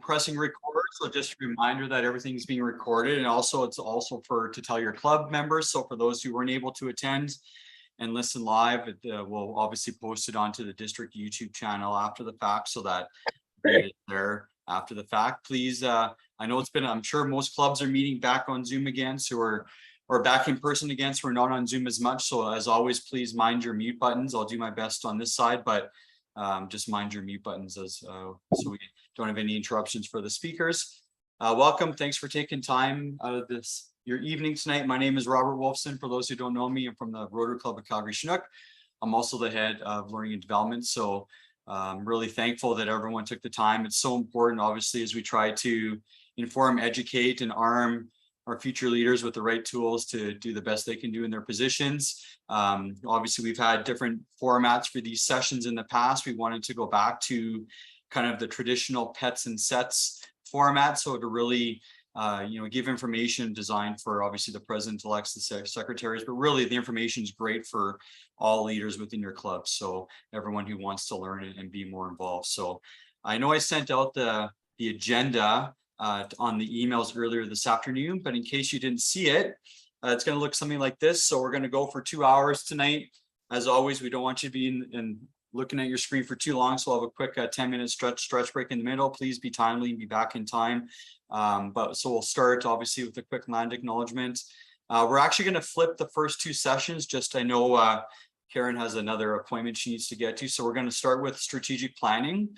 pressing record, so just a reminder that everything's being recorded, and also it's also to tell your club members. So for those who weren't able to attend and listen live, we'll obviously post it onto the district YouTube channel after the fact, so that it's there after the fact. Please, I know I'm sure most clubs are meeting back on Zoom again, so we're back in person again, so we're not on Zoom as much. So as always, please mind your mute buttons. I'll do my best on this side, but just mind your mute buttons so we don't have any interruptions for the speakers. Welcome. Thanks for taking time out of your evening tonight. My name is Robert Wolfson. For those who don't know me, I'm from the Rotary Club of Calgary Chinook. I'm also the head of learning and development. So I'm really thankful that everyone took the time. It's so important, obviously, as we try to inform, educate, and arm our future leaders with the right tools to do the best they can do in their positions. Obviously, we've had different formats for these sessions in the past. We wanted to go back to kind of the traditional PETS and SETS format, so to really give information designed for obviously the president-elects, the secretaries, but really the information is great for all leaders within your club, so everyone who wants to learn it and be more involved. So I know I sent out the agenda on the emails earlier this afternoon, but in case you didn't see it, it's going to look something like this. So we're going to go for 2 hours tonight. As always, we don't want you to be looking at your screen for too long, so we'll have a quick 10-minute stretch break in the middle. Please be timely and be back in time. So we'll start obviously with a quick land acknowledgement. We're actually going to flip the first two sessions. Just I know Karen has another appointment she needs to get to, so we're going to start with strategic planning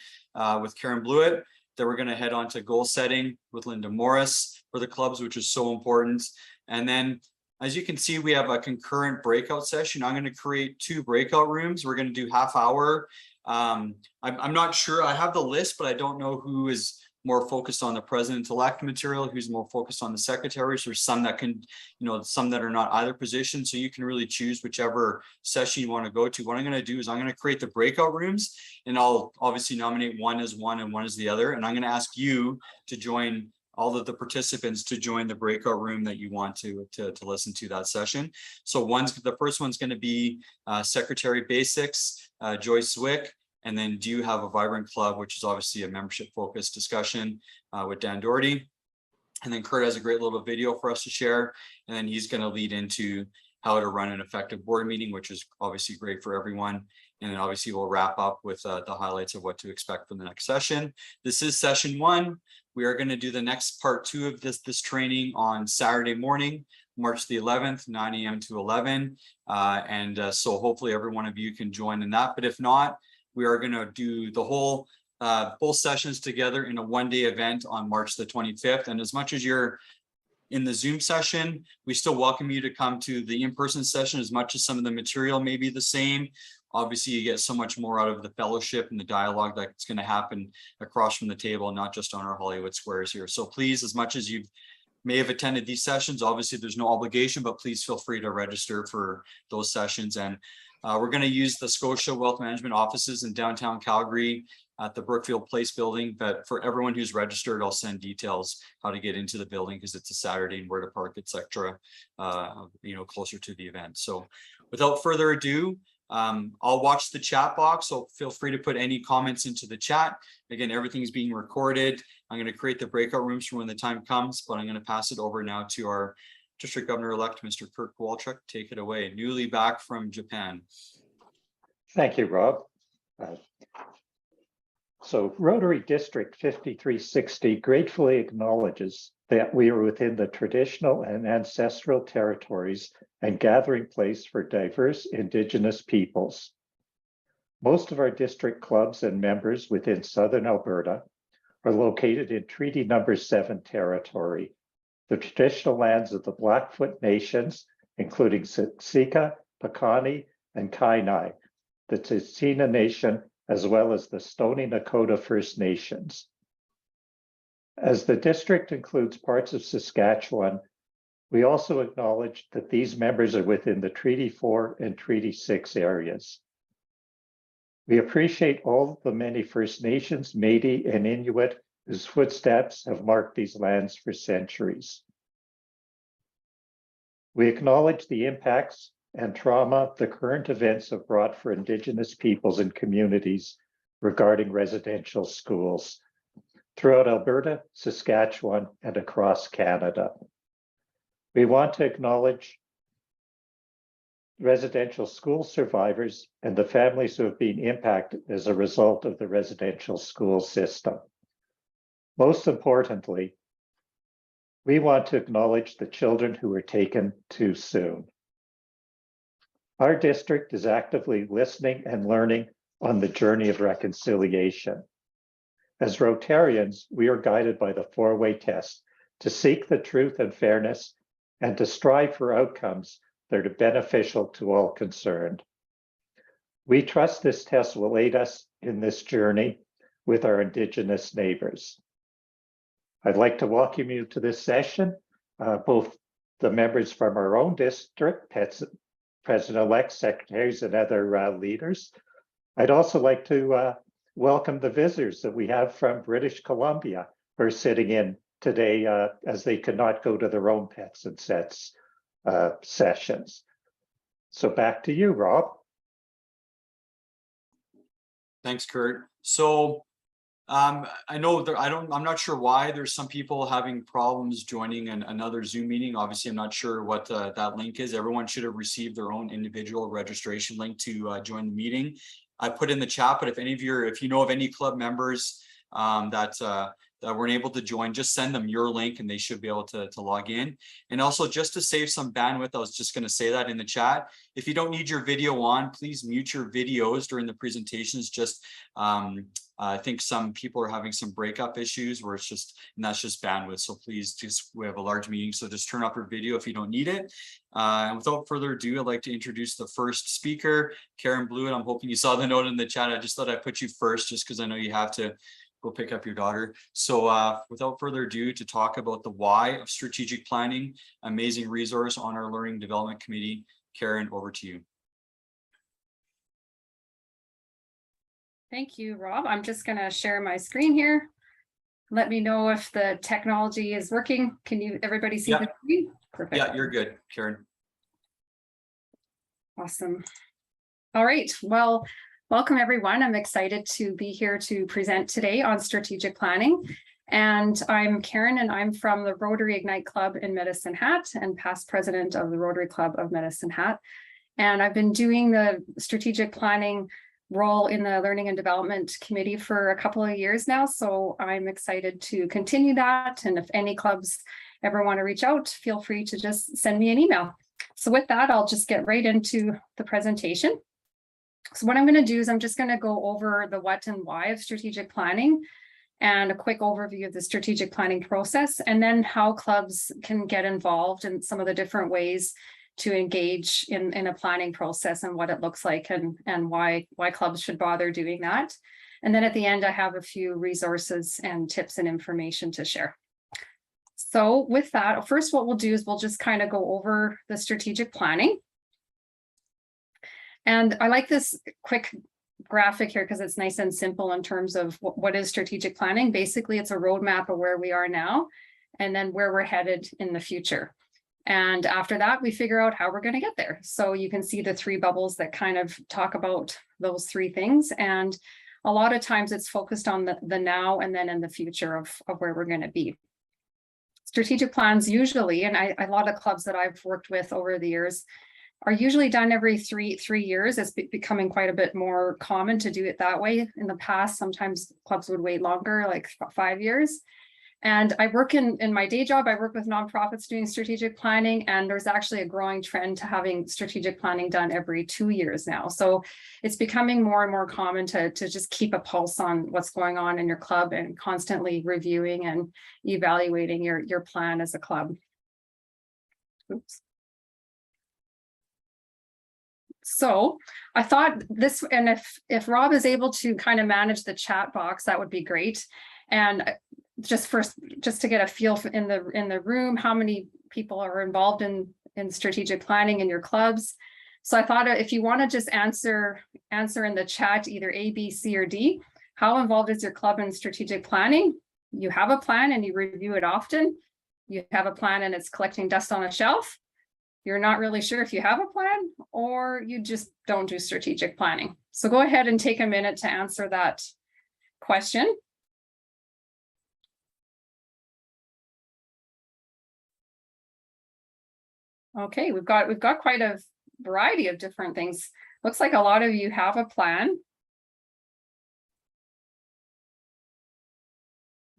with Karen Blewett. Then we're going to head on to goal setting with Linda Morris for the clubs, which is so important. And then, as you can see, we have a concurrent breakout session. I'm going to create 2 breakout rooms. We're going to do half hour. I'm not sure. I have the list, but I don't know who is more focused on the president-elect material, who's more focused on the secretaries. There's some that can, some that are not either position. So you can really choose whichever session you want to go to. What I'm going to do is I'm going to create the breakout rooms, and I'll obviously nominate one as one and one as the other. And I'm going to ask you to join all of the participants to join the breakout room that you want to listen to that session. So the first one's going to be Secretary Basics, Joyce Zwick. And then Do You Have a Vibrant Club, which is obviously a membership focused discussion with Dan Doherty. And then Kurt has a great little video for us to share. And then he's going to lead into how to run an effective board meeting, which is obviously great for everyone. And then obviously we'll wrap up with the highlights of what to expect from the next session. This is session 1. We are going to do the next part 2 of this training on Saturday morning, March the 11th, 9 a.m. to 11. So hopefully every one of you can join in that. But if not, we are going to do the whole both sessions together in a one-day event on March the 25th. And as much as you're in the Zoom session, we still welcome you to come to the in-person session, as much as some of the material may be the same. Obviously, you get so much more out of the fellowship and the dialogue that's going to happen across from the table, not just on our Hollywood squares here. So please, as much as you may have attended these sessions, obviously there's no obligation, but please feel free to register for those sessions. And we're going to use the Scotia Wealth Management offices in downtown Calgary at the Brookfield Place building. But for everyone who's registered, I'll send details how to get into the building, because it's a Saturday and where to park, etc. Closer to the event. So without further ado, I'll watch the chat box, so feel free to put any comments into the chat. Again, everything's being recorded. I'm going to create the breakout rooms for when the time comes, but I'm going to pass it over now to our District Governor-elect, Mr. Kurt Kowalchuk. Take it away. Newly back from Japan. Thank you, Rob. So Rotary District 5360 gratefully acknowledges that we are within the traditional and ancestral territories and gathering place for diverse Indigenous peoples. Most of our district clubs and members within Southern Alberta are located in Treaty Number 7 territory, the traditional lands of the Blackfoot Nations, including Siksika, Piikani, and Kainai, the Tsuut'ina Nation, as well as the Stoney Nakoda First Nations. As the district includes parts of Saskatchewan, we also acknowledge that these members are within the Treaty 4 and Treaty 6 areas. We appreciate all the many First Nations, Métis, and Inuit whose footsteps have marked these lands for centuries. We acknowledge the impacts and trauma the current events have brought for Indigenous peoples and communities regarding residential schools. throughout Alberta, Saskatchewan, and across Canada. We want to acknowledge residential school survivors and the families who have been impacted as a result of the residential school system. Most importantly, we want to acknowledge the children who were taken too soon. Our district is actively listening and learning on the journey of reconciliation. As Rotarians, we are guided by the four-way test to seek the truth and fairness and to strive for outcomes that are beneficial to all concerned. We trust this test will aid us in this journey with our Indigenous neighbors. I'd like to welcome you to this session, both the members from our own district, PETS President-elect, secretaries, and other leaders. I'd also like to welcome the visitors that we have from British Columbia who are sitting in today as they could not go to their own PETS and SETS sessions. So back to you, Rob. Thanks, Kurt. So I know I'm not sure why there's some people having problems joining another Zoom meeting. Obviously, I'm not sure what that link is. Everyone should have received their own individual registration link to join the meeting. I put in the chat, but if you know of any club members that weren't able to join, just send them your link and they should be able to log in. And also, just to save some bandwidth, I was just going to say that in the chat. If you don't need your video on, please mute your videos during the presentations. Just I think some people are having some breakup issues where and that's just bandwidth. So please, we have a large meeting, so just turn off your video if you don't need it. And without further ado, I'd like to introduce the first speaker, Karen Blewett. I'm hoping you saw the note in the chat. I just thought I'd put you first just because I know you have to go pick up your daughter. So without further ado, to talk about the why of strategic planning, amazing resource on our Learning Development Committee. Karen, over to you. Thank you, Rob. I'm just going to share my screen here. Let me know if the technology is working. Can everybody see the screen? Perfect. Yeah, you're good, Karen. Awesome. All right. Well, welcome everyone. I'm excited to be here to present today on strategic planning. And I'm Karen, and I'm from the Rotary Ignite Club in Medicine Hat and past president of the Rotary Club of Medicine Hat. And I've been doing the strategic planning role in the Learning and Development Committee for a couple of years now. So I'm excited to continue that. And if any clubs ever want to reach out, feel free to just send me an email. So with that, I'll just get right into the presentation. So what I'm going to do is I'm just going to go over the what and why of strategic planning and a quick overview of the strategic planning process, and then how clubs can get involved in some of the different ways to engage in a planning process and what it looks like and why clubs should bother doing that. And then at the end, I have a few resources and tips and information to share. So with that, first what we'll do is we'll just kind of go over the strategic planning. And I like this quick graphic here because it's nice and simple in terms of what is strategic planning. Basically, it's a roadmap of where we are now and then where we're headed in the future. And after that, we figure out how we're going to get there. So you can see the three bubbles that kind of talk about those three things. And a lot of times it's focused on the now and then in the future of where we're going to be. Strategic plans usually, and a lot of clubs that I've worked with over the years, are usually done every three years. It's becoming quite a bit more common to do it that way. In the past, sometimes clubs would wait longer, like 5 years. And I work in my day job, I work with nonprofits doing strategic planning, and there's actually a growing trend to having strategic planning done every 2 years now. So it's becoming more and more common to just keep a pulse on what's going on in your club and constantly reviewing and evaluating your plan as a club. Oops. So I thought this, and if Rob is able to kind of manage the chat box, that would be great. And just to get a feel in the room, how many people are involved in strategic planning in your clubs. So I thought if you want to just answer in the chat, either A, B, C, or D, how involved is your club in strategic planning? You have a plan and you review it often. You have a plan and it's collecting dust on a shelf. You're not really sure if you have a plan, or you just don't do strategic planning. So go ahead and take a minute to answer that question. Okay, we've got quite a variety of different things. Looks like a lot of you have a plan.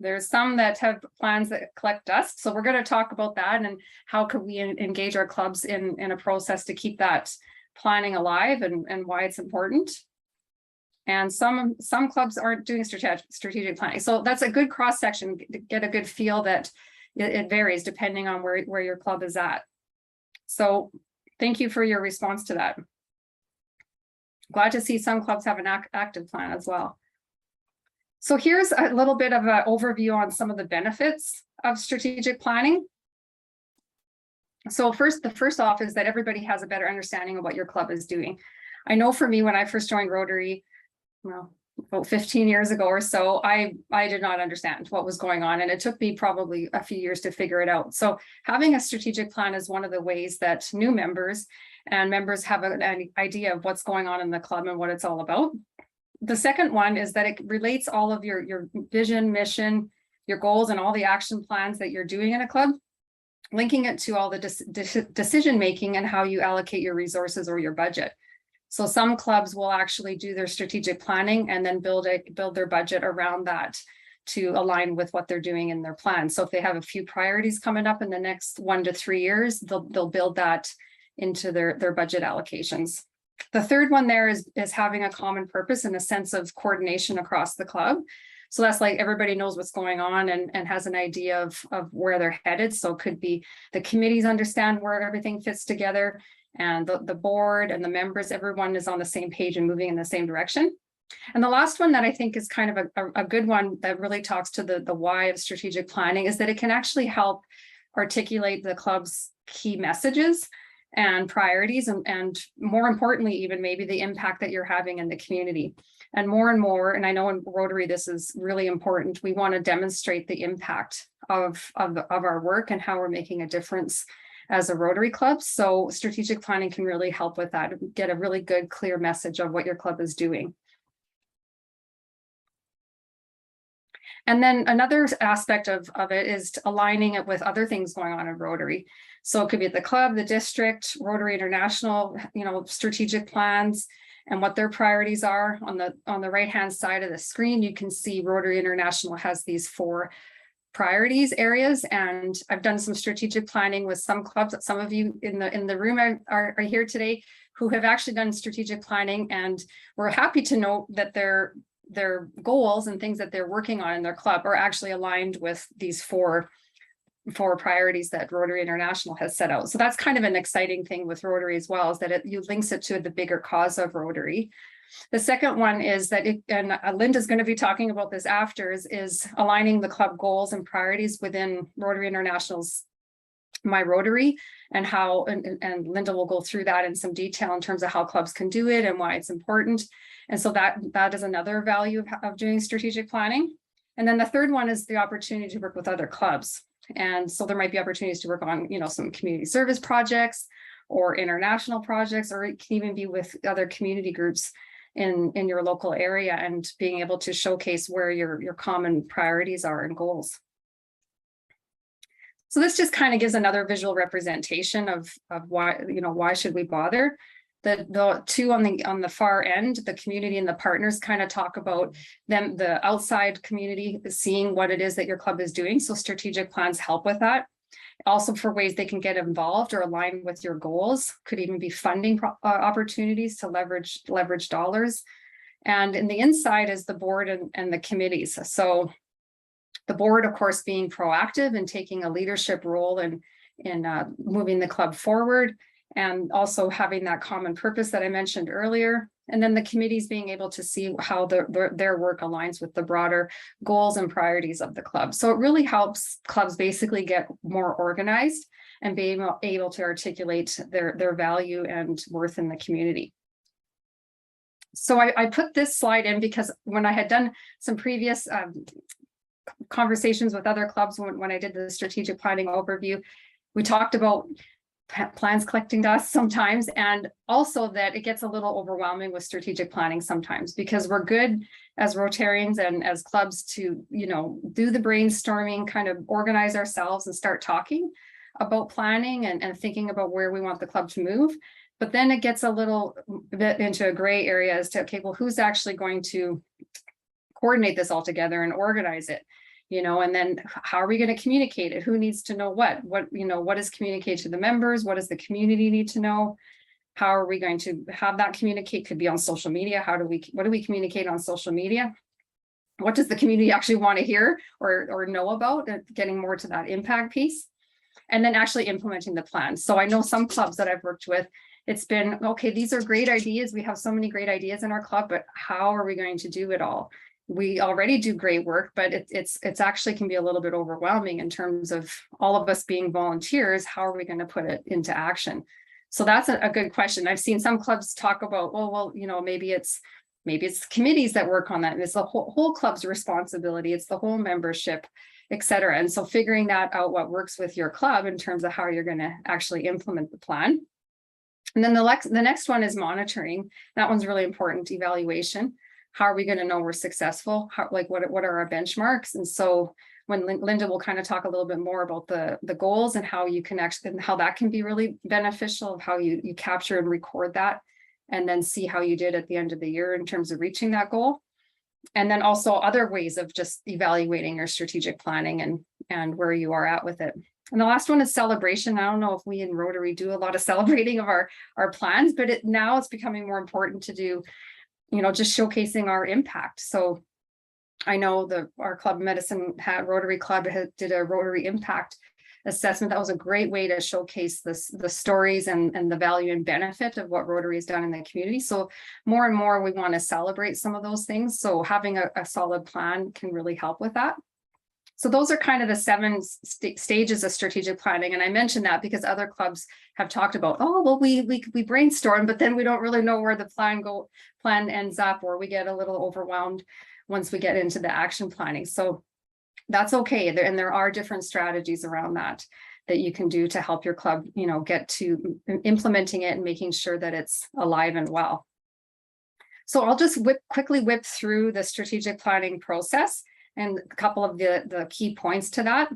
There's some that have plans that collect dust. So we're going to talk about that and how could we engage our clubs in a process to keep that planning alive and why it's important. And some clubs aren't doing strategic planning. So that's a good cross section to get a good feel that it varies depending on where your club is at. So thank you for your response to that. Glad to see some clubs have an active plan as well. So here's a little bit of an overview on some of the benefits of strategic planning. So the first off is that everybody has a better understanding of what your club is doing. I know for me, when I first joined Rotary, well, about 15 years ago or so, I did not understand what was going on. And it took me probably a few years to figure it out. So having a strategic plan is one of the ways that new members and members have an idea of what's going on in the club and what it's all about. The second one is that it relates all of your vision, mission, your goals, and all the action plans that you're doing in a club, linking it to all the decision making and how you allocate your resources or your budget. So some clubs will actually do their strategic planning and then build their budget around that to align with what they're doing in their plan. So if they have a few priorities coming up in the next 1 to 3 years, they'll build that into their budget allocations. The third one there is having a common purpose and a sense of coordination across the club. So that's like everybody knows what's going on and has an idea of where they're headed. So it could be the committees understand where everything fits together, and the board and the members, everyone is on the same page and moving in the same direction. And the last one that I think is kind of a good one that really talks to the why of strategic planning is that it can actually help articulate the club's key messages and priorities, and more importantly, even maybe the impact that you're having in the community. And more, and I know in Rotary, this is really important. We want to demonstrate the impact of our work and how we're making a difference as a Rotary club. So strategic planning can really help with that, get a really good, clear message of what your club is doing. And then another aspect of it is aligning it with other things going on in Rotary. So it could be at the club, the district, Rotary International, strategic plans and what their priorities are. On the right-hand side of the screen, you can see Rotary International has these 4 priorities areas, and I've done some strategic planning with some clubs. Some of you in the room are here today who have actually done strategic planning, and we're happy to note that their goals and things that they're working on in their club are actually aligned with these four priorities that Rotary International has set out. So that's kind of an exciting thing with Rotary as well, is that it links it to the bigger cause of Rotary. The second one is that, and Linda's going to be talking about this after, is aligning the club goals and priorities within Rotary International's My Rotary, and how, and Linda will go through that in some detail in terms of how clubs can do it and why it's important. And so that is another value of doing strategic planning. And then the third one is the opportunity to work with other clubs. And so there might be opportunities to work on, some community service projects or international projects, or it can even be with other community groups in your local area, and being able to showcase where your common priorities are and goals. So this just kind of gives another visual representation of why should we bother. The two on the far end, the community and the partners, kind of talk about them, the outside community seeing what it is that your club is doing. So strategic plans help with that. Also for ways they can get involved or align with your goals, could even be funding opportunities to leverage dollars. And in the inside is the board and the committees. So the board, of course, being proactive and taking a leadership role in moving the club forward, and also having that common purpose that I mentioned earlier. And then the committees being able to see how their work aligns with the broader goals and priorities of the club. So it really helps clubs basically get more organized and be able to articulate their value and worth in the community. So I put this slide in because when I had done some previous conversations with other clubs, when I did the strategic planning overview, we talked about plans collecting dust sometimes, and also that it gets a little overwhelming with strategic planning sometimes, because we're good as Rotarians and as clubs to do the brainstorming, kind of organize ourselves and start talking, about planning and thinking about where we want the club to move. But then it gets a little bit into a gray area as to, okay, well, who's actually going to coordinate this all together and organize it? And then how are we going to communicate it? Who needs to know what, what is communicated to the members? What does the community need to know? How are we going to have that communicate? Could be on social media. What do we communicate on social media? What does the community actually want to hear or know about? Getting more to that impact piece. And then actually implementing the plan. So I know some clubs that I've worked with, it's been, okay, these are great ideas. We have so many great ideas in our club, but how are we going to do it all? We already do great work, but it's actually can be a little bit overwhelming in terms of all of us being volunteers. How are we going to put it into action? So that's a good question. I've seen some clubs talk about, well, maybe it's committees that work on that. And it's the whole club's responsibility. It's the whole membership, et cetera. And so figuring that out, what works with your club in terms of how you're going to actually implement the plan. And then the next one is monitoring. That one's really important, evaluation. How are we going to know we're successful? What are our benchmarks? And so when Linda will kind of talk a little bit more about the goals and how you can actually, and how that can be really beneficial of how you capture and record that, and then see how you did at the end of the year in terms of reaching that goal. And then also other ways of just evaluating your strategic planning and where you are at with it. And the last one is celebration. I don't know if we in Rotary do a lot of celebrating of our plans, but now it's becoming more important to do, just showcasing our impact. So I know our club medicine Rotary Club did a Rotary impact assessment. That was a great way to showcase the stories and the value and benefit of what Rotary has done in the community. So more and more we want to celebrate some of those things. So having a solid plan can really help with that. So those are kind of the 7 stages of strategic planning. And I mentioned that because other clubs have talked about, oh, well, we brainstorm, but then we don't really know where the plan ends up, or we get a little overwhelmed once we get into the action planning. So that's okay. And there are different strategies around that you can do to help your club, get to implementing it and making sure that it's alive and well. So I'll just quickly whip through the strategic planning process and a couple of the key points to that.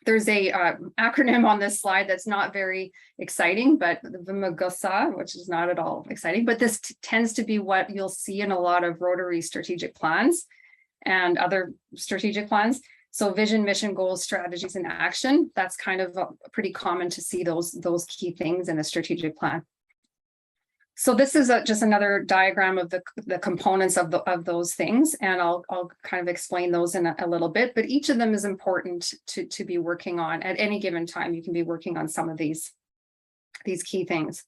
There's a acronym on this slide that's not very exciting, but the VMGOSA, which is not at all exciting, but this tends to be what you'll see in a lot of Rotary strategic plans and other strategic plans. So vision, mission, goals, strategies, and action. That's kind of pretty common to see those key things in a strategic plan. So this is just another diagram of the components of those things, and I'll kind of explain those in a little bit, but each of them is important to be working on at any given time. You can be working on some of these key things.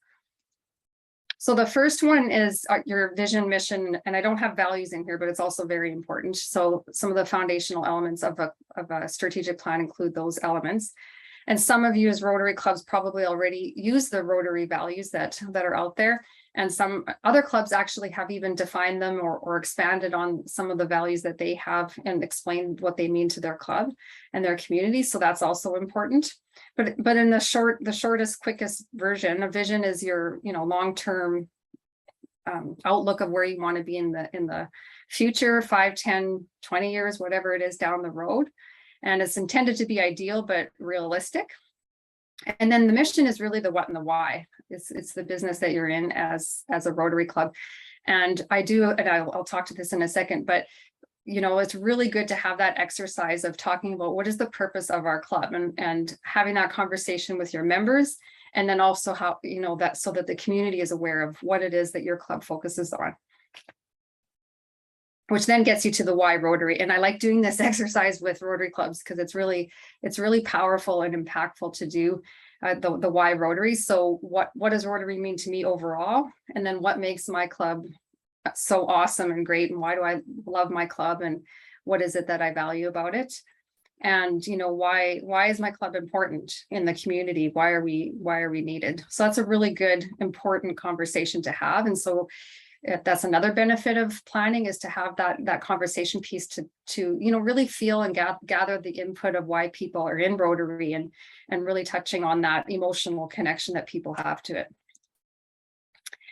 So the first one is your vision, mission, and I don't have values in here, but it's also very important. So some of the foundational elements of a strategic plan include those elements. And some of you as Rotary clubs probably already use the Rotary values that are out there. And some other clubs actually have even defined them or expanded on some of the values that they have and explained what they mean to their club and their community. So that's also important. But in the shortest, quickest version, a vision is your long-term outlook of where you want to be in the future, 5, 10, 20 years, whatever it is down the road. And it's intended to be ideal, but realistic. And then the mission is really the what and the why. It's the business that you're in as a Rotary club. And I'll talk to this in a second, but it's really good to have that exercise of talking about what is the purpose of our club and having that conversation with your members. And then also how, that so that the community is aware of what it is that your club focuses on. Which then gets you to the why Rotary. And I like doing this exercise with Rotary clubs because it's really powerful and impactful to do the why Rotary. So what does Rotary mean to me overall? And then what makes my club so awesome and great? And why do I love my club? And what is it that I value about it? And why is my club important in the community? Why are we needed? So that's a really good, important conversation to have. And so that's another benefit of planning, is to have that conversation piece to really feel and gather the input of why people are in Rotary and really touching on that emotional connection that people have to it.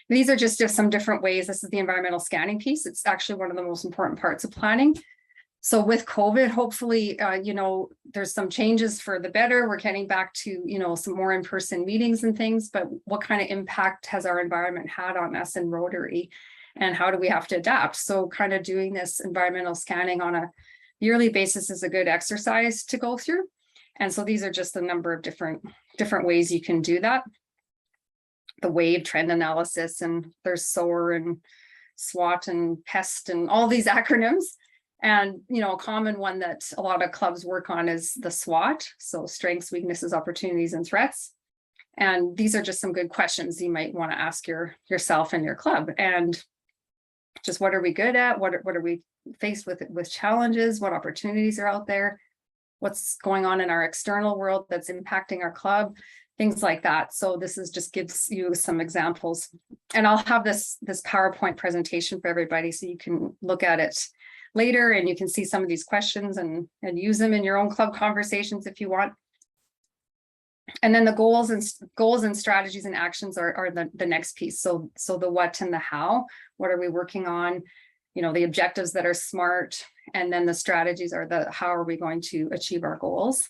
These are just some different ways. This is the environmental scanning piece. It's actually one of the most important parts of planning. So with COVID, hopefully, there's some changes for the better. We're getting back to, some more in-person meetings and things, but what kind of impact has our environment had on us in Rotary? And how do we have to adapt? So kind of doing this environmental scanning on a yearly basis is a good exercise to go through. And so these are just a number of different ways you can do that. The wave trend analysis, and there's SOAR and SWOT and PEST and all these acronyms. And, a common one that a lot of clubs work on is the SWOT. So strengths, weaknesses, opportunities, and threats. And these are just some good questions you might want to ask yourself and your club. And just what are we good at? What are we faced with challenges? What opportunities are out there? What's going on in our external world that's impacting our club? Things like that. So this just gives you some examples. And I'll have this PowerPoint presentation for everybody so you can look at it later and you can see some of these questions and use them in your own club conversations if you want. And then the goals and strategies and actions are the next piece. So the what and the how. What are we working on? The objectives that are SMART, and then the strategies are how are we going to achieve our goals,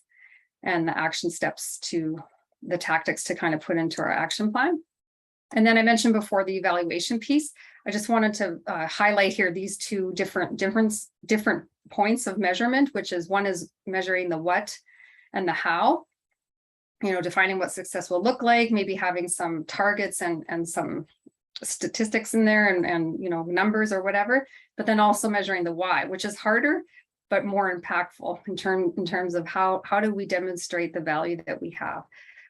and the action steps to the tactics to kind of put into our action plan. And then I mentioned before the evaluation piece. I just wanted to highlight here these two different points of measurement, which is one is measuring the what and the how. Defining what success will look like, maybe having some targets and some statistics in there and numbers or whatever, but then also measuring the why, which is harder but more impactful in terms of how do we demonstrate the value that we have.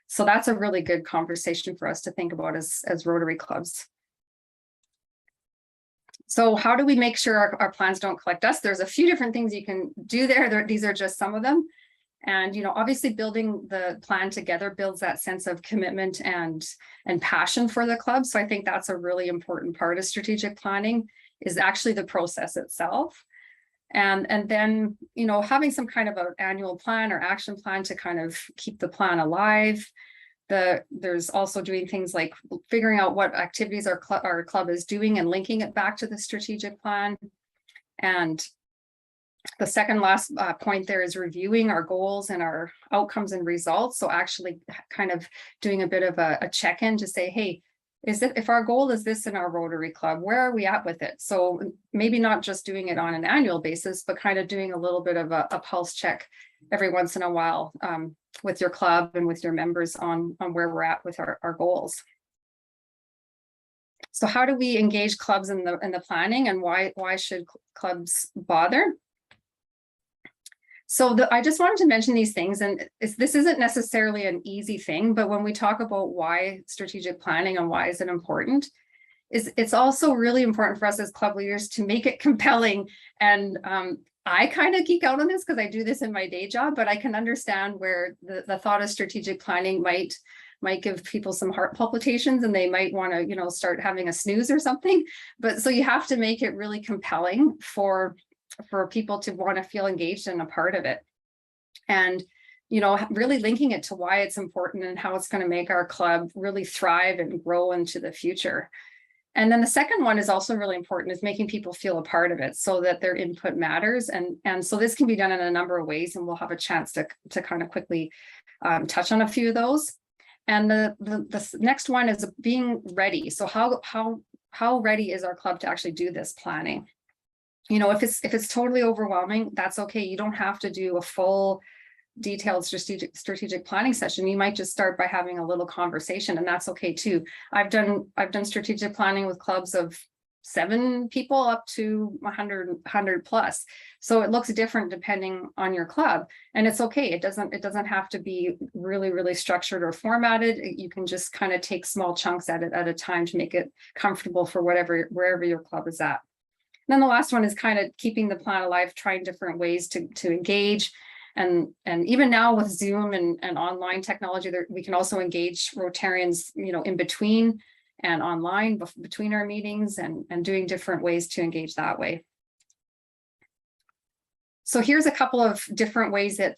So that's a really good conversation for us to think about as Rotary clubs. So how do we make sure our plans don't collect dust? There's a few different things you can do there. These are just some of them. And, obviously building the plan together builds that sense of commitment and passion for the club. So I think that's a really important part of strategic planning is actually the process itself. And then, having some kind of an annual plan or action plan to kind of keep the plan alive. There's also doing things like figuring out what activities our club is doing and linking it back to the strategic plan. And the second last point there is reviewing our goals and our outcomes and results. So actually kind of doing a bit of a check-in to say, hey, if our goal is this in our Rotary Club, where are we at with it? So maybe not just doing it on an annual basis, but kind of doing a little bit of a pulse check every once in a while with your club and with your members on where we're at with our goals. So how do we engage clubs in the planning, and why should clubs bother? So I just wanted to mention these things, and this isn't necessarily an easy thing, but when we talk about why strategic planning and why is it important, it's also really important for us as club leaders to make it compelling. And I kind of geek out on this because I do this in my day job, but I can understand where the thought of strategic planning might give people some heart palpitations and they might want to, start having a snooze or something. But so you have to make it really compelling for people to want to feel engaged and a part of it. And, really linking it to why it's important and how it's going to make our club really thrive and grow into the future. And then the second one is also really important, is making people feel a part of it so that their input matters. And so this can be done in a number of ways, and we'll have a chance to kind of quickly touch on a few of those. And the next one is being ready. So how ready is our club to actually do this planning? If it's totally overwhelming, that's okay. You don't have to do a full detailed strategic planning session. You might just start by having a little conversation, and that's okay too. I've done strategic planning with clubs of 7 people up to 100 plus. So it looks different depending on your club, and it's okay. It doesn't have to be really, really structured or formatted. You can just kind of take small chunks at a time to make it comfortable for wherever your club is at. Then the last one is kind of keeping the plan alive, trying different ways to engage. And even now with Zoom and online technology, we can also engage Rotarians, in between and online between our meetings and doing different ways to engage that way. So here's a couple of different ways that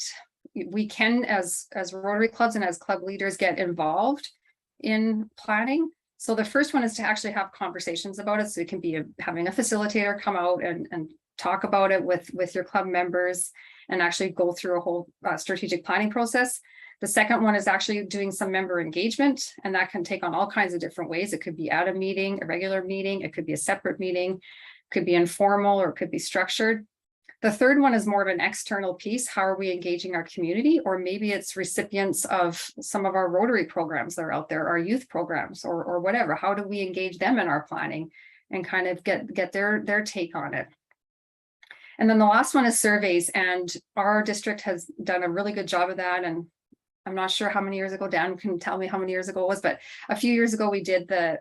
we can, as Rotary clubs and as club leaders, get involved in planning. So the first one is to actually have conversations about it. So it can be having a facilitator come out and talk about it with your club members and actually go through a whole strategic planning process. The second one is actually doing some member engagement, and that can take on all kinds of different ways. It could be at a meeting, a regular meeting, it could be a separate meeting, could be informal, or it could be structured. The third one is more of an external piece. How are we engaging our community? Or maybe it's recipients of some of our Rotary programs that are out there, our youth programs, or whatever. How do we engage them in our planning and kind of get their take on it? And then the last one is surveys, and our district has done a really good job of that. And I'm not sure how many years ago, Dan can tell me how many years ago it was, but a few years ago we did the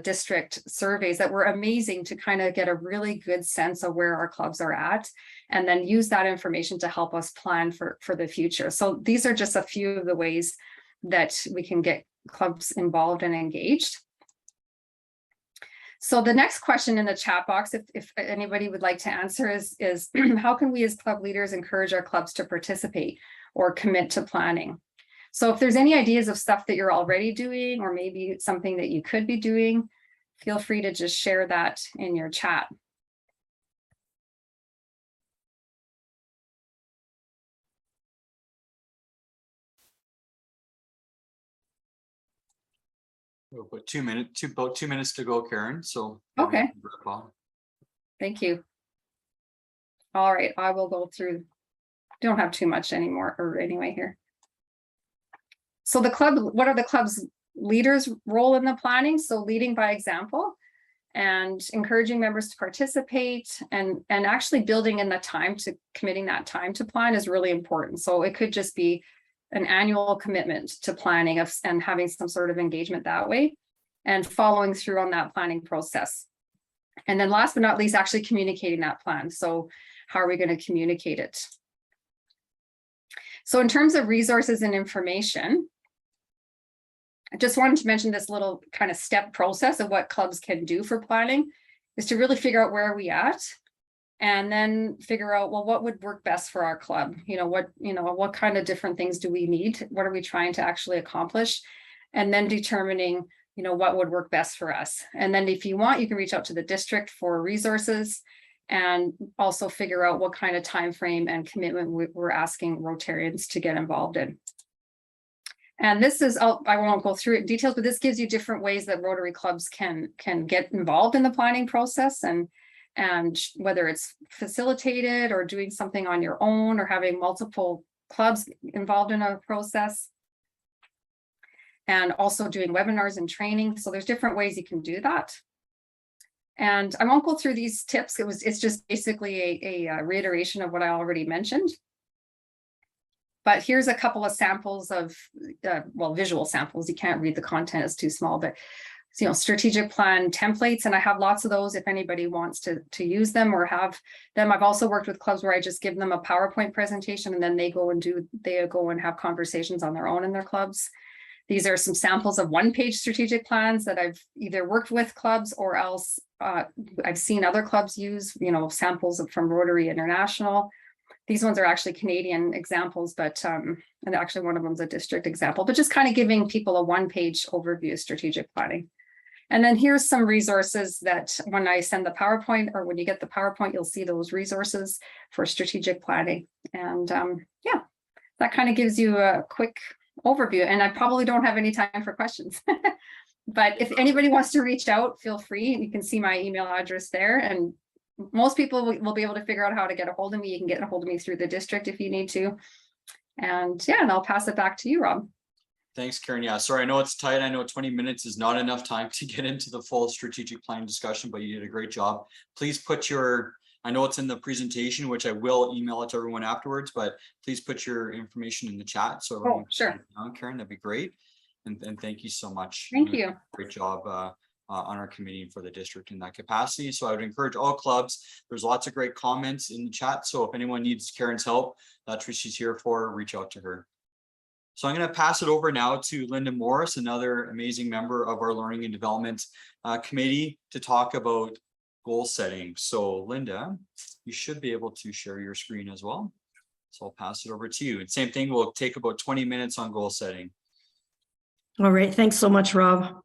district surveys that were amazing to kind of get a really good sense of where our clubs are at, and then use that information to help us plan for the future. So these are just a few of the ways that we can get clubs involved and engaged. So the next question in the chat box, if anybody would like to answer, is how can we as club leaders encourage our clubs to participate or commit to planning? So if there's any ideas of stuff that you're already doing, or maybe something that you could be doing, feel free to just share that in your chat. We'll put about 2 minutes to go, Karen. So Okay. Thank you. All right, I will go through. Don't have too much anymore, or anyway here. So the club, what are the club's leaders' role in the planning? So leading by example and encouraging members to participate, and actually building in the time to committing that time to plan is really important. So it could just be an annual commitment to planning and having some sort of engagement that way, and following through on that planning process. And then last but not least, actually communicating that plan. So how are we going to communicate it? So in terms of resources and information, I just wanted to mention this little kind of step process of what clubs can do for planning is to really figure out where are we at, and then figure out, well, what would work best for our club? What kind of different things do we need? What are we trying to actually accomplish? And then determining, what would work best for us. And then if you want, you can reach out to the district for resources, and also figure out what kind of time frame and commitment we're asking Rotarians to get involved in. And this is, I won't go through it in details, but this gives you different ways that Rotary clubs can get involved in the planning process, and whether it's facilitated or doing something on your own, or having multiple clubs involved in a process, and also doing webinars and training. So there's different ways you can do that. And I won't go through these tips. It's just basically a reiteration of what I already mentioned. But here's a couple of samples of, visual samples. You can't read the content, it's too small, but strategic plan templates. And I have lots of those if anybody wants to use them or have them. I've also worked with clubs where I just give them a PowerPoint presentation, and then they go and have conversations on their own in their clubs. These are some samples of one-page strategic plans that I've either worked with clubs, or else I've seen other clubs use, samples from Rotary International. These ones are actually Canadian examples, but and actually one of them is a district example, but just kind of giving people a one-page overview of strategic planning. And then here's some resources that when I send the PowerPoint, or when you get the PowerPoint, you'll see those resources for strategic planning. And yeah, that kind of gives you a quick overview, and I probably don't have any time for questions. But if anybody wants to reach out, feel free. You can see my email address there, and most people will be able to figure out how to get a hold of me. You can get a hold of me through the district if you need to. And yeah, and I'll pass it back to you, Rob. Thanks, Karen. Yeah, sorry, I know it's tight. I know 20 minutes is not enough time to get into the full strategic plan discussion, but you did a great job. Please put I know it's in the presentation, which I will email it to everyone afterwards, but please put your information in the chat. So everyone sure. Karen, that'd be great. And thank you so much. Thank you. Great job on our committee for the district in that capacity. So I would encourage all clubs. There's lots of great comments in the chat. So if anyone needs Karen's help, that's what she's here for. Reach out to her. So I'm going to pass it over now to Linda Morris, another amazing member of our Learning and Development Committee, to talk about goal setting. So Linda, you should be able to share your screen as well. So I'll pass it over to you. And same thing, we'll take about 20 minutes on goal setting. All right, thanks so much, Rob.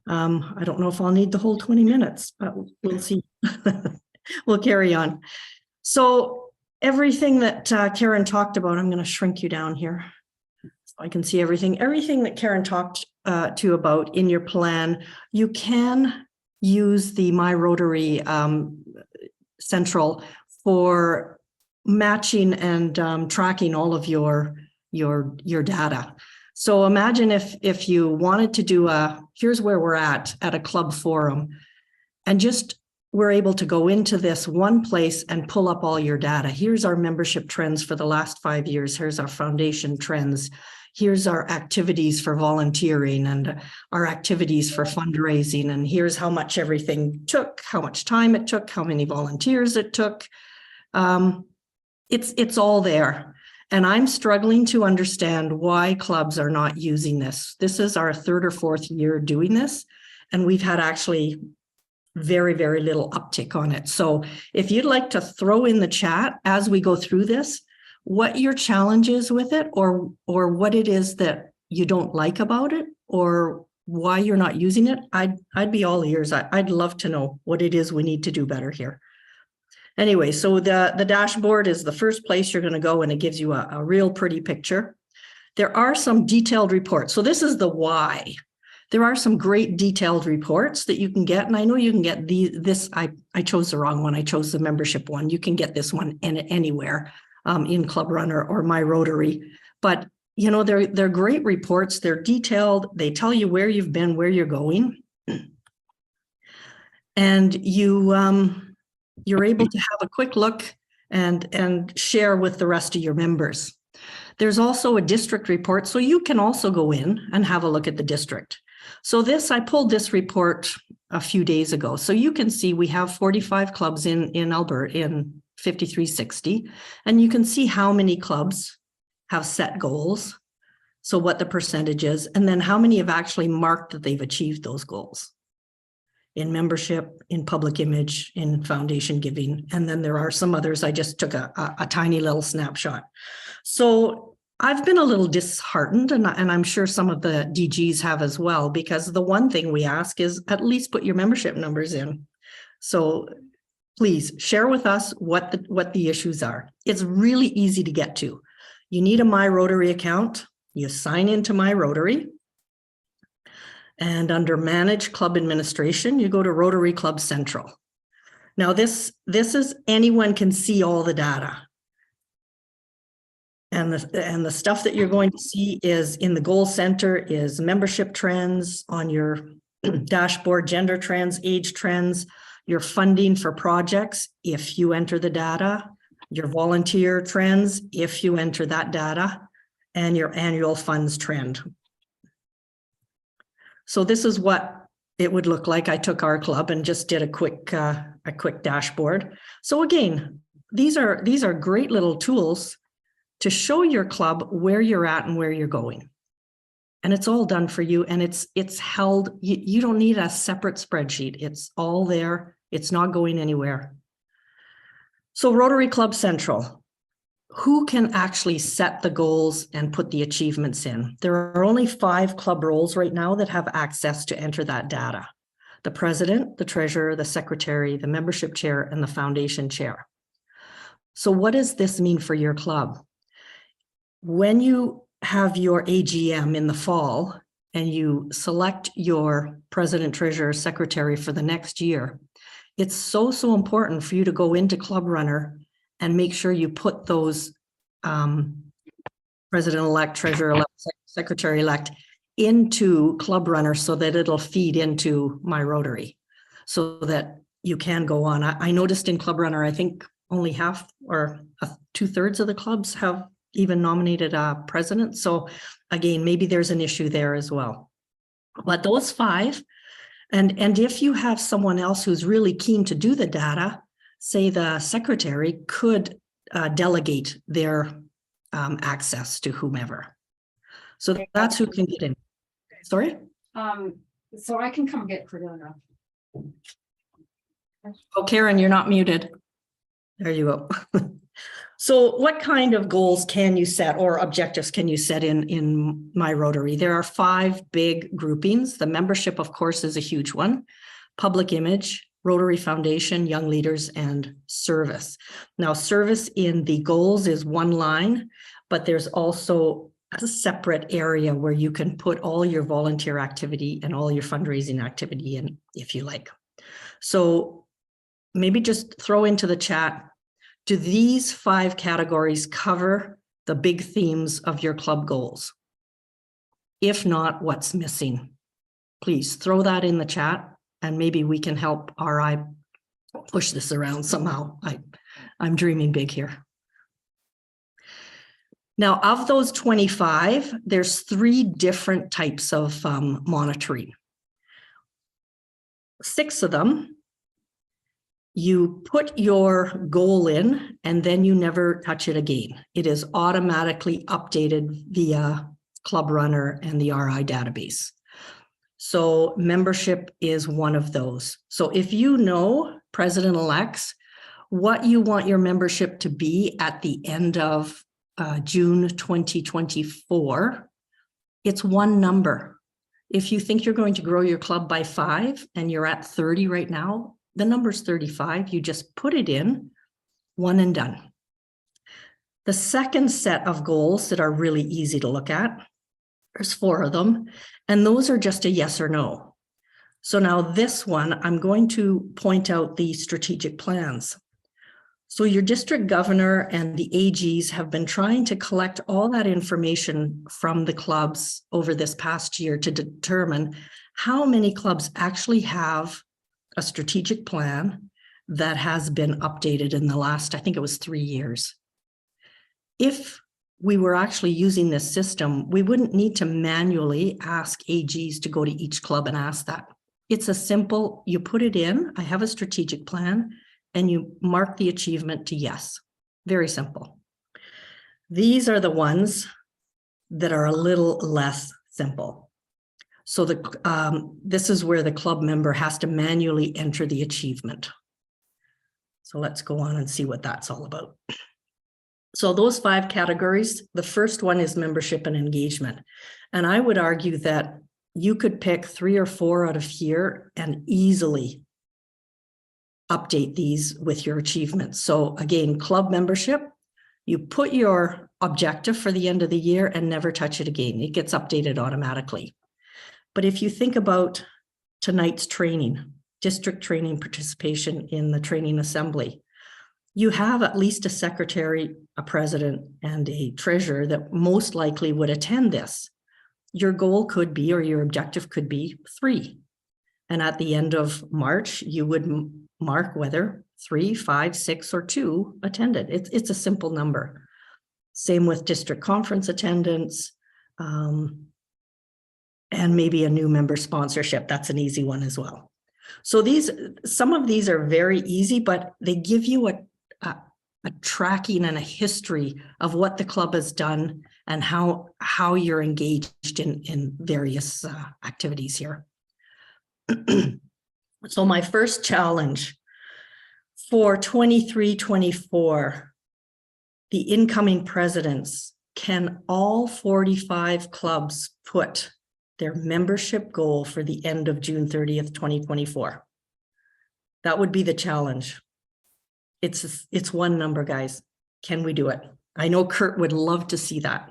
I don't know if I'll need the whole 20 minutes, but we'll see. We'll carry on. So everything that Karen talked about, I'm going to shrink you down here so I can see everything. Everything that Karen talked to you about in your plan, you can use the My Rotary Central for matching and tracking all of your data. So imagine if you wanted to do here's where we're at a club forum, and just we're able to go into this one place and pull up all your data. Here's our membership trends for the last 5 years. Here's our foundation trends. Here's our activities for volunteering and our activities for fundraising. And here's how much everything took, how much time it took, how many volunteers it took. It's all there. And I'm struggling to understand why clubs are not using this. This is our 3rd or 4th year doing this, and we've had actually very, very little uptick on it. So if you'd like to throw in the chat as we go through this, what your challenge is with it, or what it is that you don't like about it, or why you're not using it, I'd be all ears. I'd love to know what it is we need to do better here. Anyway, so the dashboard is the first place you're going to go, and it gives you a real pretty picture. There are some detailed reports. So this is the why. There are some great detailed reports that you can get. And I know you can get this. I chose the wrong one. I chose the membership one. You can get this one anywhere in Club Runner or My Rotary. But, you know, they're great reports. They're detailed. They tell you where you've been, where you're going. And you're able to have a quick look and share with the rest of your members. There's also a district report. So you can also go in and have a look at the district. So I pulled this report a few days ago. So you can see we have 45 clubs in Alberta in 5360, and you can see how many clubs have set goals. So what the percentage is, and then how many have actually marked that they've achieved those goals in membership, in public image, in foundation giving. And then there are some others. I just took a tiny little snapshot. So I've been a little disheartened, and I'm sure some of the DGs have as well, because the one thing we ask is at least put your membership numbers in. So please share with us what the issues are. It's really easy to get to. You need a My Rotary account. You sign into My Rotary. And under Manage Club Administration, you go to Rotary Club Central. Now this is anyone can see all the data. And the stuff that you're going to see is in the goal center is membership trends on your dashboard, gender trends, age trends, your funding for projects, if you enter the data, your volunteer trends, if you enter that data, and your annual funds trend. So this is what it would look like. I took our club and just did a quick dashboard. So again, these are great little tools to show your club where you're at and where you're going. And it's all done for you, and it's held. You don't need a separate spreadsheet. It's all there. It's not going anywhere. So Rotary Club Central, who can actually set the goals and put the achievements in? There are only 5 club roles right now that have access to enter that data: the president, the treasurer, the secretary, the membership chair, and the foundation chair. So what does this mean for your club? When you have your AGM in the fall and you select your president, treasurer, secretary for the next year, it's so important for you to go into Club Runner and make sure you put those president-elect, treasurer-elect, secretary-elect into Club Runner so that it'll feed into My Rotary so that you can go on. I noticed in Club Runner, I think only half or 2/3 of the clubs have even nominated a president. So again, maybe there's an issue there as well. But those 5, and if you have someone else who's really keen to do the data, say the secretary could delegate their access to whomever. So that's who can get in. Sorry? So I can come get Cordelia. Oh, Karen, you're not muted. There you go. So what kind of goals can you set or objectives can you set in My Rotary? There are 5 big groupings. The membership, of course, is a huge one. Public image, Rotary Foundation, Young Leaders, and Service. Now, service in the goals is one line, but there's also a separate area where you can put all your volunteer activity and all your fundraising activity in, if you like. So maybe just throw into the chat, do these 5 categories cover the big themes of your club goals? If not, what's missing? Please throw that in the chat, and maybe we can help RI push this around somehow. I'm dreaming big here. Now, of those 25, there's 3 different types of monitoring. 6 of them, you put your goal in and then you never touch it again. It is automatically updated via Club Runner and the RI database. So membership is one of those. So if you know, President-elects, what you want your membership to be at the end of June 2024, it's one number. If you think you're going to grow your club by 5 and you're at 30 right now, the number's 35. You just put it in, one and done. The second set of goals that are really easy to look at, there's 4 of them, and those are just a yes or no. So now this one, I'm going to point out the strategic plans. So your district governor and the AGs have been trying to collect all that information from the clubs over this past year to determine how many clubs actually have a strategic plan that has been updated in the last, I think it was 3 years. If we were actually using this system, we wouldn't need to manually ask AGs to go to each club and ask that. It's a simple, you put it in, I have a strategic plan, and you mark the achievement to yes. Very simple. These are the ones that are a little less simple. So this is where the club member has to manually enter the achievement. So let's go on and see what that's all about. So those 5 categories, the first one is membership and engagement. And I would argue that you could pick 3 or 4 out of here and easily update these with your achievements. So again, club membership, you put your objective for the end of the year and never touch it again. It gets updated automatically. But if you think about tonight's training, district training participation in the training assembly, you have at least a secretary, a president, and a treasurer that most likely would attend this. Your goal could be, or your objective could be 3. And at the end of March, you would mark whether 3, 5, 6, or 2 attended. It's a simple number. Same with district conference attendance, and maybe a new member sponsorship. That's an easy one as well. So some of these are very easy, but they give you a tracking and a history of what the club has done and how you're engaged in various activities here. So my first challenge for 23-24, the incoming presidents, can all 45 clubs put their membership goal for the end of June 30th, 2024? That would be the challenge. It's one number, guys. Can we do it? I know Kurt would love to see that.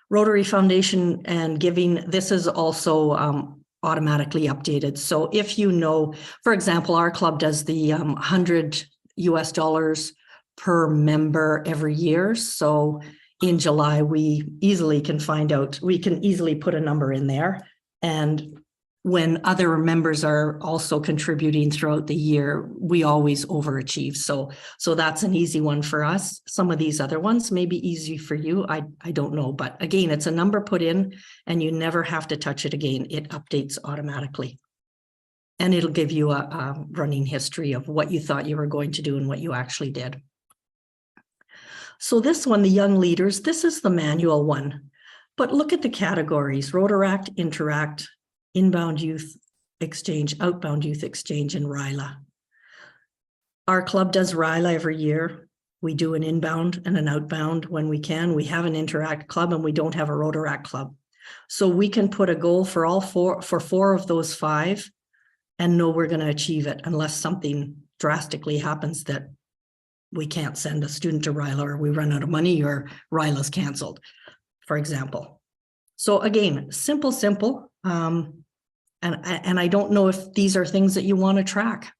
Rotary Foundation and giving, this is also automatically updated. So if you know, for example, our club does the $100 US per member every year. So in July, we easily can find out, we can easily put a number in there. And when other members are also contributing throughout the year, we always overachieve. So that's an easy one for us. Some of these other ones may be easy for you. I don't know. But again, it's a number put in and you never have to touch it again. It updates automatically. And it'll give you a running history of what you thought you were going to do and what you actually did. So this one, the young leaders, this is the manual one. But look at the categories: Rotaract, Interact, Inbound Youth Exchange, Outbound Youth Exchange, and RILA. Our club does RILA every year. We do an inbound and an outbound when we can. We have an Interact club and we don't have a Rotaract club. So we can put a goal for all 4 of those 5 and know we're going to achieve it unless something drastically happens that we can't send a student to RILA, or we run out of money, or RILA's canceled, for example. So again, simple. And I don't know if these are things that you want to track.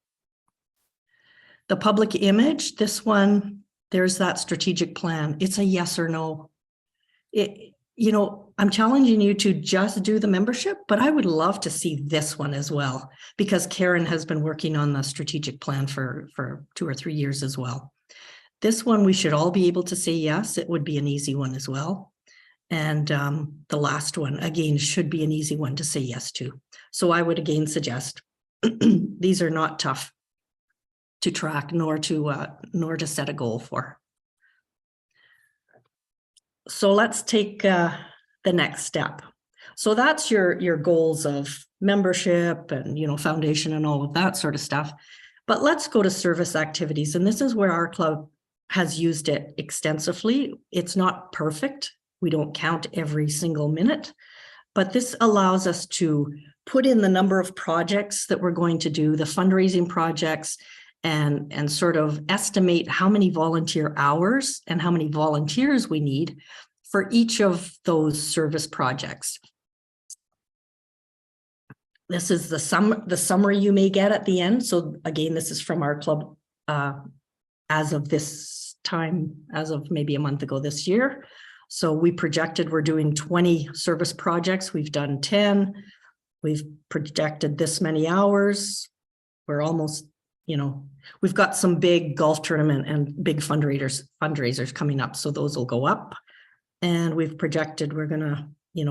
The public image, this one, there's that strategic plan. It's a yes or no. I'm challenging you to just do the membership, but I would love to see this one as well, because Karen has been working on the strategic plan for 2 or 3 years as well. This one, we should all be able to say yes. It would be an easy one as well. And the last one, again, should be an easy one to say yes to. So I would again suggest these are not tough to track, nor to set a goal for. So let's take the next step. So that's your goals of membership and, foundation and all of that sort of stuff. But let's go to service activities. And this is where our club has used it extensively. It's not perfect. We don't count every single minute, but this allows us to put in the number of projects that we're going to do, the fundraising projects, and sort of estimate how many volunteer hours and how many volunteers we need for each of those service projects. This is the summary you may get at the end. So again, this is from our club as of this time, as of maybe a month ago this year. So we projected we're doing 20 service projects. We've done 10. We've projected this many hours. We're almost, we've got some big golf tournament and big fundraisers coming up. So those will go up. And we've projected we're going to,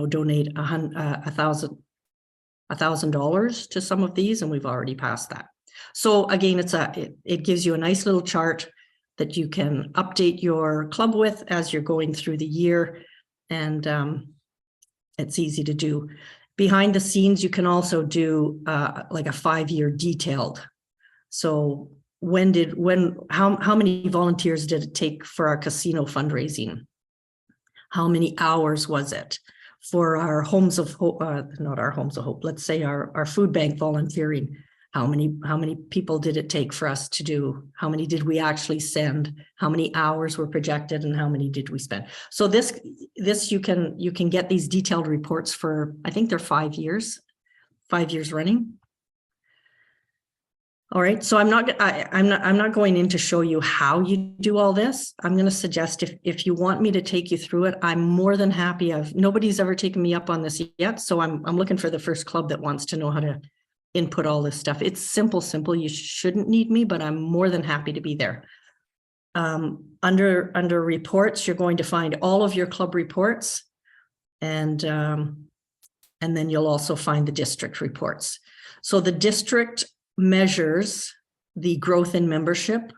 donate $1,000 to some of these, and we've already passed that. So again, it gives you a nice little chart that you can update your club with as you're going through the year, and it's easy to do. Behind the scenes, you can also do like a 5-year detailed. So how many volunteers did it take for our casino fundraising? How many hours was it for our Homes of Hope? Not our Homes of Hope. Let's say our food bank volunteering. How many people did it take for us to do? How many did we actually send? How many hours were projected, and how many did we spend? So this you can get these detailed reports for, I think they're 5 years running. All right, so I'm not going in to show you how you do all this. I'm going to suggest if you want me to take you through it, I'm more than happy. Nobody's ever taken me up on this yet, so I'm looking for the first club that wants to know how to input all this stuff. It's simple. You shouldn't need me, but I'm more than happy to be there. Under reports, you're going to find all of your club reports, and then you'll also find the district reports. So the district measures the growth in membership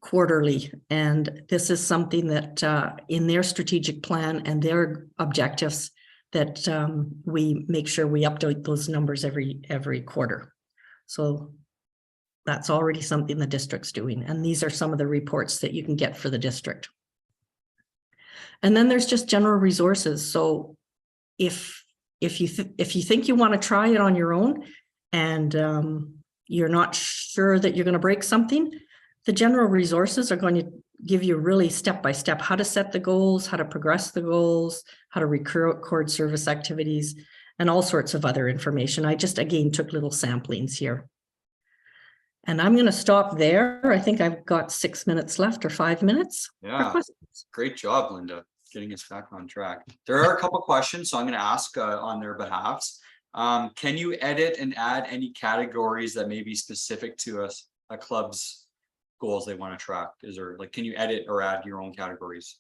quarterly, and this is something that in their strategic plan and their objectives that we make sure we update those numbers every quarter. So that's already something the district's doing, and these are some of the reports that you can get for the district. And then there's just general resources. So if you think you want to try it on your own, and you're not sure that you're going to break something, the general resources are going to give you really step-by-step how to set the goals, how to progress the goals, how to record service activities, and all sorts of other information. I just, again, took little samplings here. And I'm going to stop there. I think I've got 6 minutes left, or 5 minutes. Yeah, great job, Linda, getting us back on track. There are a couple questions, so I'm going to ask on their behalfs. Can you edit and add any categories that may be specific to a club's goals they want to track? Can you edit or add your own categories?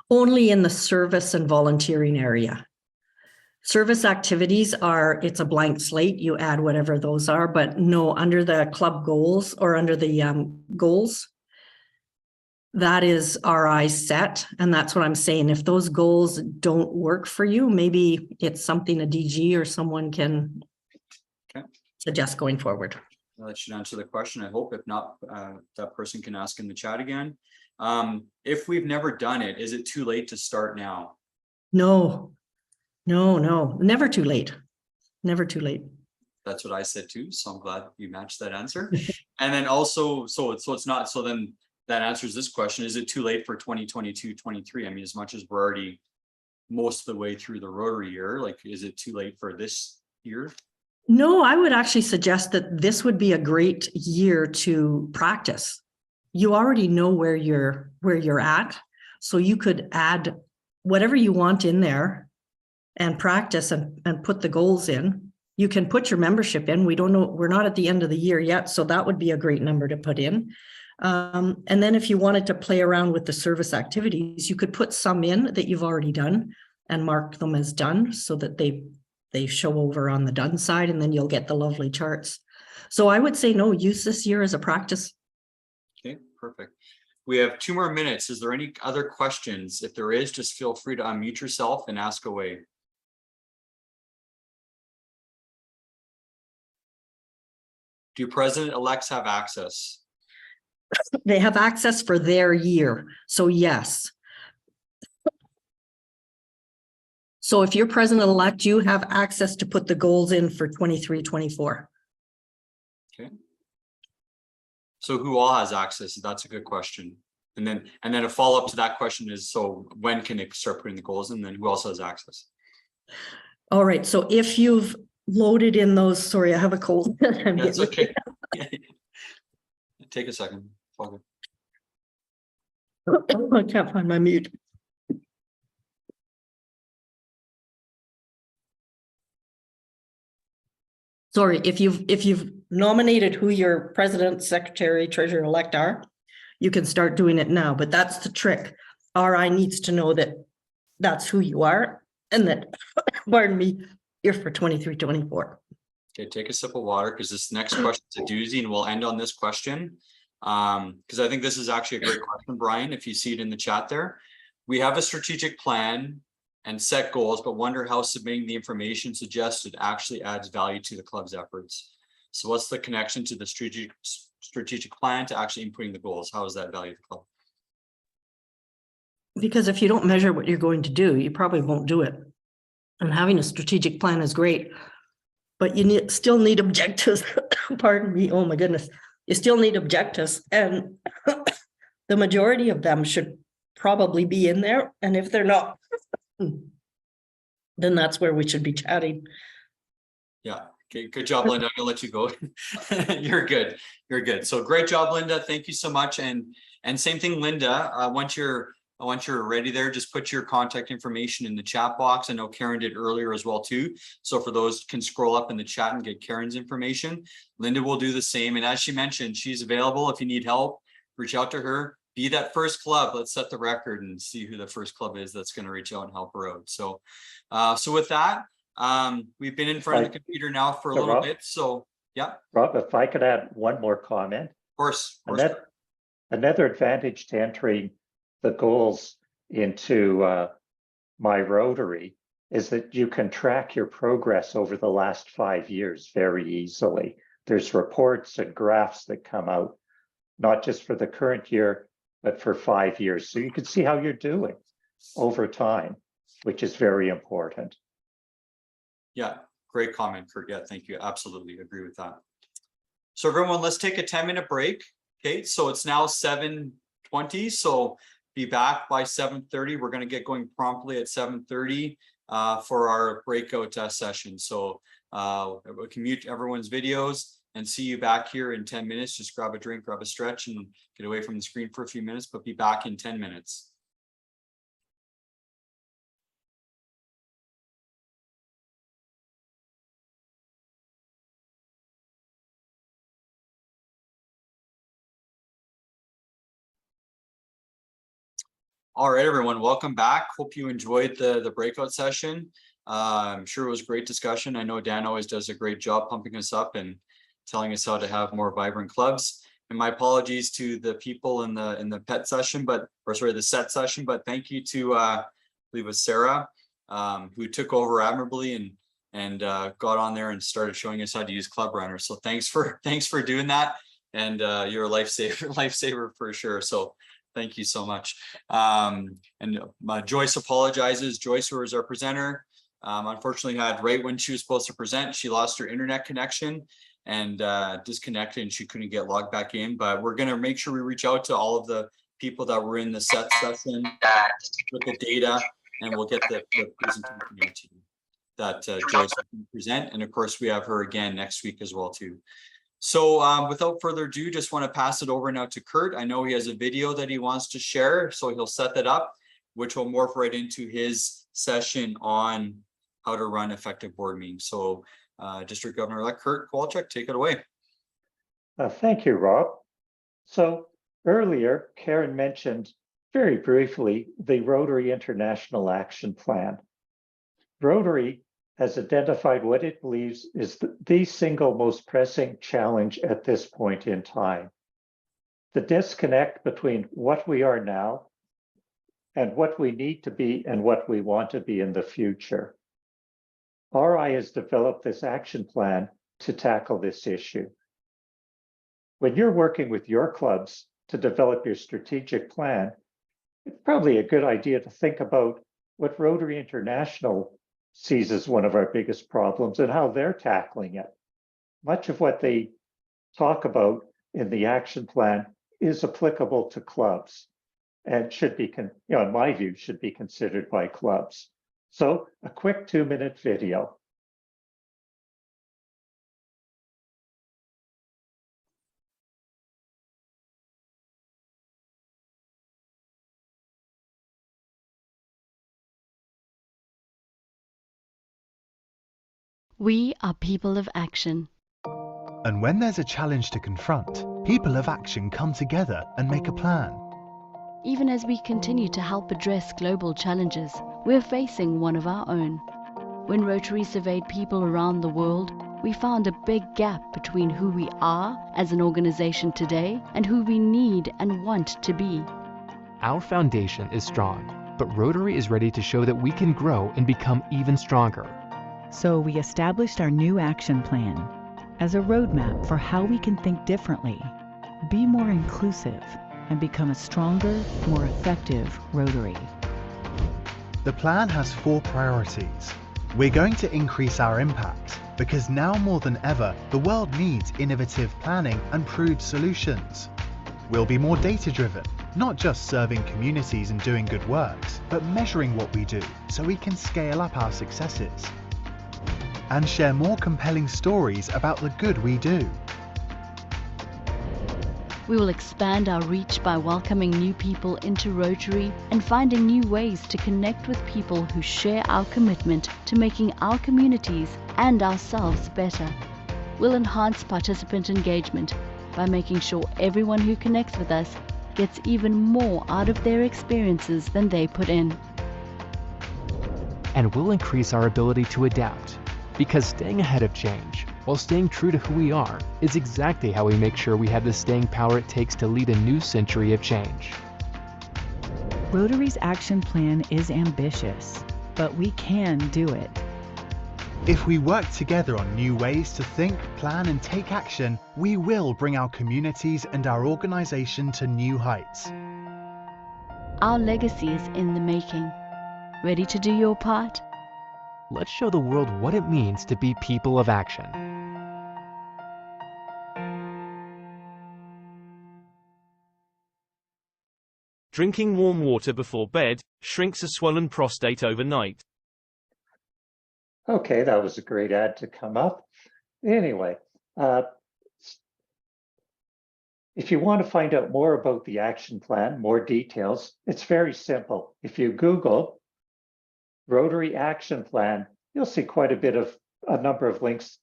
Only in the service and volunteering area. Service activities it's a blank slate. You add whatever those are, but no, under the club goals or under the goals, that is RI set. And that's what I'm saying. If those goals don't work for you, maybe it's something a DG or someone can suggest going forward. Well, that should answer the question, I hope. If not, that person can ask in the chat again. If we've never done it, is it too late to start now? No, never too late. Never too late. That's what I said too. So I'm glad you matched that answer. And then also, so it's not, so then that answers this question. Is it too late for 2022-23? I mean, as much as we're already most of the way through the Rotary year, like, is it too late for this year? No, I would actually suggest that this would be a great year to practice. You already know where you're at, so you could add whatever you want in there and practice and put the goals in. You can put your membership in. We don't know, we're not at the end of the year yet, so that would be a great number to put in. And then if you wanted to play around with the service activities, you could put some in that you've already done and mark them as done so that they show over on the done side, and then you'll get the lovely charts. So I would say no, use this year as a practice. Okay, perfect. We have 2 more minutes. Is there any other questions? If there is, just feel free to unmute yourself and ask away. Do president-elects have access? They have access for their year, so yes. So if you're president-elect, you have access to put the goals in for 23-24. Okay. So who all has access? That's a good question. And then a follow-up to that question is, so when can they start putting the goals in? And then who else has access? All right, so if you've loaded in those, sorry, I have a cold. That's okay. Take a second. I can't find my mute. Sorry, if you've nominated who your president, secretary, treasurer-elect are, you can start doing it now, but that's the trick. RI needs to know that that's who you are and that, pardon me, you're for 23-24. Okay, take a sip of water because this next question is a doozy, and we'll end on this question. Because I think this is actually a great question, Brian, if you see it in the chat there. We have a strategic plan and set goals, but wonder how submitting the information suggested actually adds value to the club's efforts. So what's the connection to the strategic plan to actually inputting the goals? How is that value to the club? Because if you don't measure what you're going to do, you probably won't do it. And having a strategic plan is great, but you still need objectives. Pardon me. Oh my goodness. You still need objectives, and the majority of them should probably be in there. And if they're not, then that's where we should be chatting. Yeah. Okay. Good job, Linda. I'm gonna let you go. You're good. You're good. So great job, Linda. Thank you so much. And same thing, Linda. Once you're ready there, just put your contact information in the chat box. I know Karen did earlier as well too. So for those can scroll up in the chat and get Karen's information. Linda will do the same. And as she mentioned, she's available. If you need help, reach out to her. Be that first club. Let's set the record and see who the first club is that's going to reach out and help her out. So, so with that, we've been in front of the computer now for a little bit. So yeah. Rob, if I could add one more comment. Of course. Another advantage to entering the goals into My Rotary is that you can track your progress over the last 5 years very easily. There's reports and graphs that come out, not just for the current year, but for 5 years. So you can see how you're doing over time, which is very important. Yeah, great comment, Kurt. Yeah, thank you. Absolutely agree with that. So everyone, let's take a 10-minute break. Okay, so it's now 7:20. So be back by 7:30. We're going to get going promptly at 7:30 for our breakout session. So we'll mute everyone's videos and see you back here in 10 minutes. Just grab a drink, grab a stretch, and get away from the screen for a few minutes, but be back in 10 minutes. All right, everyone, welcome back. Hope you enjoyed the breakout session. I'm sure it was a great discussion. I know Dan always does a great job pumping us up and telling us how to have more vibrant clubs. And my apologies to the people in the PET session, the set session, but thank you to I believe it was Sarah, who took over admirably and got on there and started showing us how to use Club Runner. So thanks for doing that. And you're a lifesaver for sure. So thank you so much. And Joyce apologizes. Joyce, who is our presenter, unfortunately had right when she was supposed to present, she lost her internet connection and disconnected, and she couldn't get logged back in. But we're going to make sure we reach out to all of the people that were in the set session with the data, and we'll get the presentation into you that Joyce can present. And of course, we have her again next week as well too. So without further ado, just want to pass it over now to Kurt. I know he has a video that he wants to share, so he'll set that up, which will morph right into his session on how to run effective board meetings. So District Governor-elect Kurt Kowalchuk, take it away. Thank you, Rob. So earlier, Karen mentioned very briefly the Rotary International Action Plan. Rotary has identified what it believes is the single most pressing challenge at this point in time. The disconnect between what we are now and what we need to be and what we want to be in the future. RI has developed this action plan to tackle this issue. When you're working with your clubs to develop your strategic plan, it's probably a good idea to think about what Rotary International sees as one of our biggest problems and how they're tackling it. Much of what they talk about in the action plan is applicable to clubs and should be, in my view, should be considered by clubs. So a quick 2-minute video. We are people of action. And when there's a challenge to confront, people of action come together and make a plan. Even as we continue to help address global challenges, we're facing one of our own. When Rotary surveyed people around the world, we found a big gap between who we are as an organization today and who we need and want to be. Our foundation is strong, but Rotary is ready to show that we can grow and become even stronger. So we established our new action plan as a roadmap for how we can think differently, be more inclusive, and become a stronger, more effective Rotary. The plan has 4 priorities. We're going to increase our impact because now more than ever, the world needs innovative planning and proved solutions. We'll be more data-driven, not just serving communities and doing good works, but measuring what we do so we can scale up our successes. And share more compelling stories about the good we do. We will expand our reach by welcoming new people into Rotary and finding new ways to connect with people who share our commitment to making our communities and ourselves better. We'll enhance participant engagement by making sure everyone who connects with us gets even more out of their experiences than they put in. And we'll increase our ability to adapt, because staying ahead of change while staying true to who we are is exactly how we make sure we have the staying power it takes to lead a new century of change. Rotary's action plan is ambitious, but we can do it. If we work together on new ways to think, plan, and take action, we will bring our communities and our organization to new heights. Our legacy is in the making. Ready to do your part? Let's show the world what it means to be people of action. Drinking warm water before bed shrinks a swollen prostate overnight. Okay, that was a great ad to come up. Anyway, if you want to find out more about the action plan, more details, it's very simple. If you Google Rotary Action Plan, you'll see quite a number of links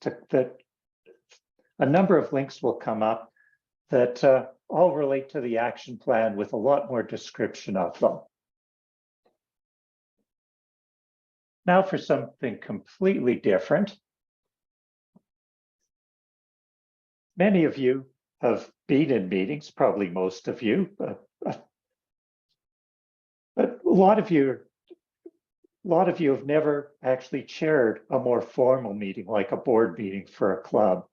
will come up that all relate to the action plan with a lot more description of them. Now for something completely different. Many of you have been in meetings, probably most of you, but a lot of you have never actually chaired a more formal meeting, like a board meeting for a club.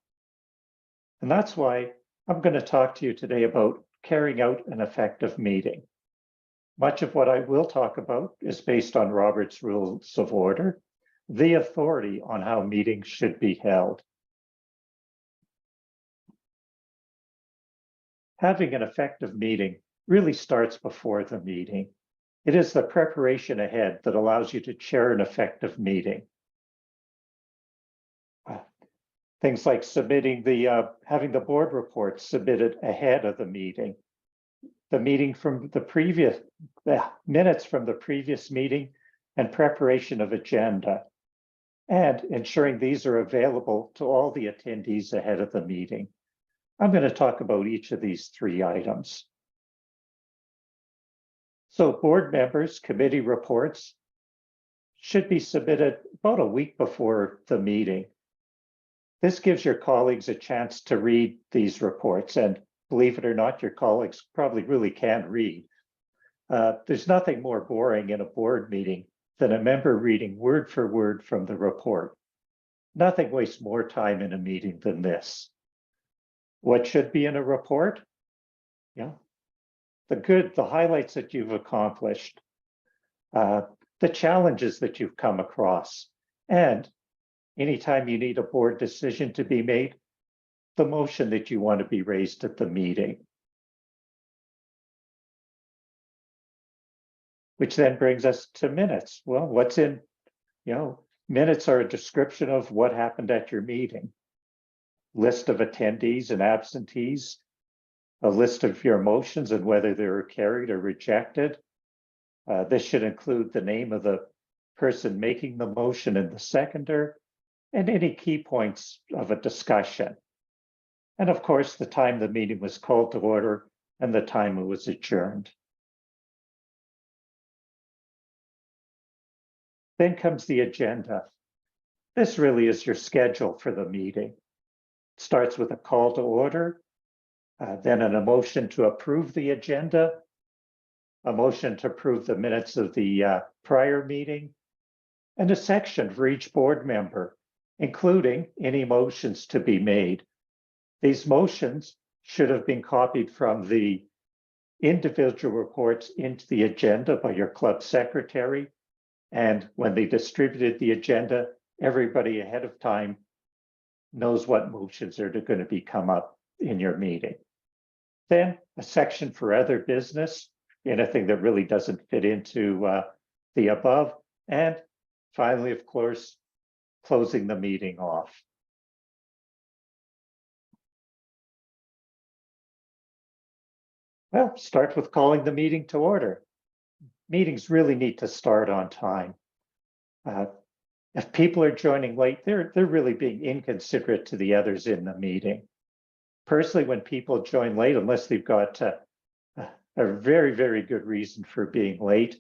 And that's why I'm going to talk to you today about carrying out an effective meeting. Much of what I will talk about is based on Robert's Rules of Order, the authority on how meetings should be held. Having an effective meeting really starts before the meeting. It is the preparation ahead that allows you to chair an effective meeting. Things like submitting having the board report submitted ahead of the meeting from the previous minutes from the previous meeting, and preparation of agenda, and ensuring these are available to all the attendees ahead of the meeting. I'm going to talk about each of these three items. So board members' committee reports should be submitted about a week before the meeting. This gives your colleagues a chance to read these reports, and believe it or not, your colleagues probably really can read. There's nothing more boring in a board meeting than a member reading word for word from the report. Nothing wastes more time in a meeting than this. What should be in a report? Yeah, the highlights that you've accomplished, the challenges that you've come across, and anytime you need a board decision to be made, the motion that you want to be raised at the meeting. Which then brings us to minutes. Well, what's in, minutes are a description of what happened at your meeting. List of attendees and absentees, a list of your motions and whether they were carried or rejected. This should include the name of the person making the motion and the seconder, and any key points of a discussion. And of course, the time the meeting was called to order and the time it was adjourned. Then comes the agenda. This really is your schedule for the meeting. It starts with a call to order, then a motion to approve the agenda, a motion to approve the minutes of the prior meeting, and a section for each board member, including any motions to be made. These motions should have been copied from the individual reports into the agenda by your club secretary. And when they distributed the agenda, everybody ahead of time knows what motions are going to be come up in your meeting. Then a section for other business, anything that really doesn't fit into the above. And finally, of course, closing the meeting off. Well, start with calling the meeting to order. Meetings really need to start on time. If people are joining late, they're really being inconsiderate to the others in the meeting. Personally, when people join late, unless they've got a very, very good reason for being late,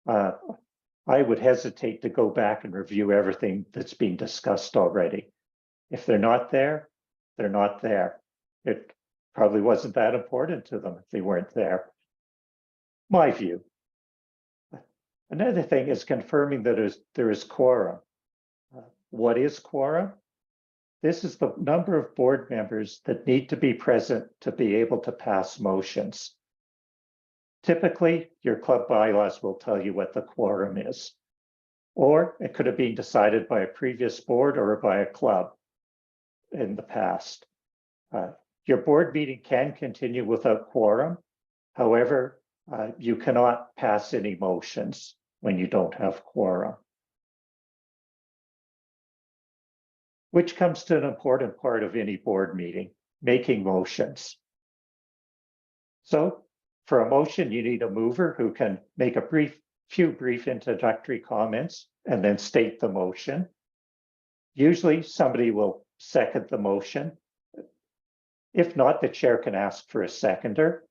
I would hesitate to go back and review everything that's being discussed already. If they're not there, they're not there. It probably wasn't that important to them if they weren't there. My view. Another thing is confirming that there is quorum. What is quorum? This is the number of board members that need to be present to be able to pass motions. Typically, your club bylaws will tell you what the quorum is, or it could have been decided by a previous board or by a club in the past. Your board meeting can continue without quorum. However, you cannot pass any motions when you don't have quorum. Which comes to an important part of any board meeting, making motions. So for a motion, you need a mover who can make a few brief introductory comments and then state the motion. Usually somebody will second the motion. If not, the chair can ask for a seconder.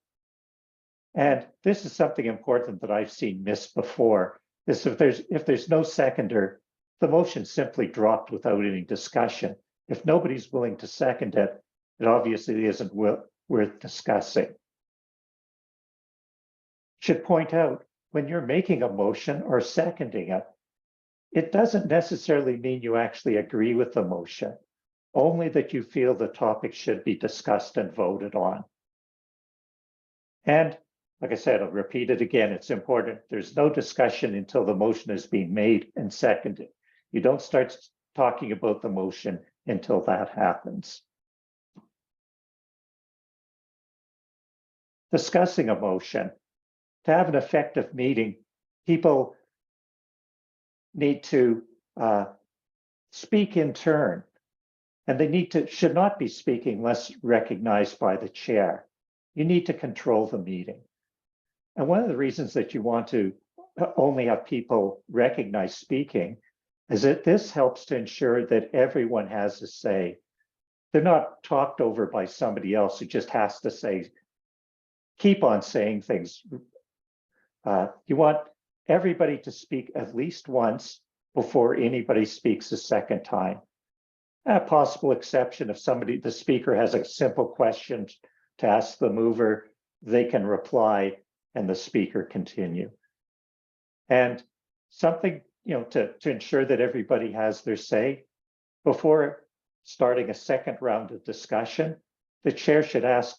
And this is something important that I've seen missed before. Is if there's no seconder, the motion simply dropped without any discussion. If nobody's willing to second it, it obviously isn't worth discussing. Should point out, when you're making a motion or seconding it, it doesn't necessarily mean you actually agree with the motion, only that you feel the topic should be discussed and voted on. And like I said, I'll repeat it again, it's important. There's no discussion until the motion has been made and seconded. You don't start talking about the motion until that happens. Discussing a motion. To have an effective meeting, people need to speak in turn, and they should not be speaking unless recognized by the chair. You need to control the meeting. And one of the reasons that you want to only have people recognize speaking is that this helps to ensure that everyone has a say. They're not talked over by somebody else who just has to say, keep on saying things. You want everybody to speak at least once before anybody speaks a second time. A possible exception, if the speaker has a simple question to ask the mover, they can reply and the speaker continue. And something, to ensure that everybody has their say, before starting a second round of discussion, the chair should ask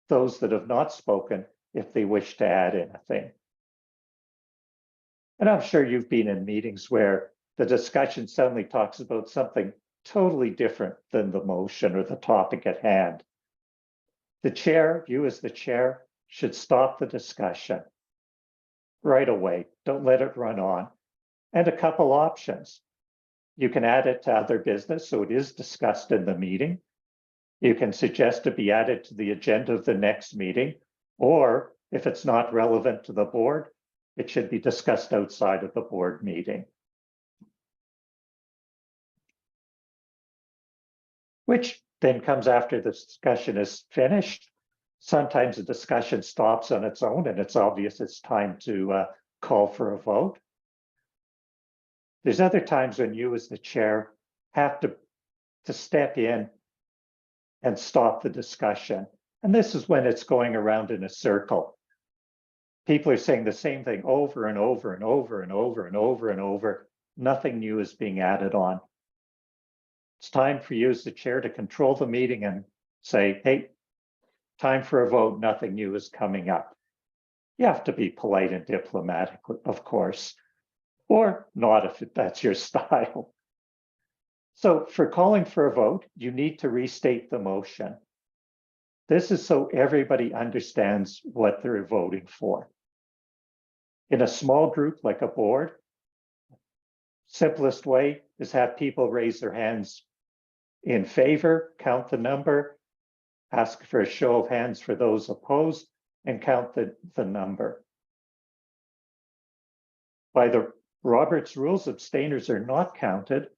those that have not spoken if they wish to add anything. And I'm sure you've been in meetings where the discussion suddenly talks about something totally different than the motion or the topic at hand. The chair, you as the chair, should stop the discussion right away. Don't let it run on. And a couple options. You can add it to other business, so it is discussed in the meeting. You can suggest to be added to the agenda of the next meeting, or if it's not relevant to the board, it should be discussed outside of the board meeting. Which then comes after the discussion is finished. Sometimes the discussion stops on its own and it's obvious it's time to call for a vote. There's other times when you as the chair have to step in and stop the discussion. And this is when it's going around in a circle. People are saying the same thing over and over and over and over and over and over. Nothing new is being added on. It's time for you as the chair to control the meeting and say, hey, time for a vote, nothing new is coming up. You have to be polite and diplomatic, of course, or not if that's your style. So for calling for a vote, you need to restate the motion. This is so everybody understands what they're voting for. In a small group like a board, simplest way is have people raise their hands in favor, count the number, ask for a show of hands for those opposed, and count the number. By the Roberts rules, abstainers are not counted,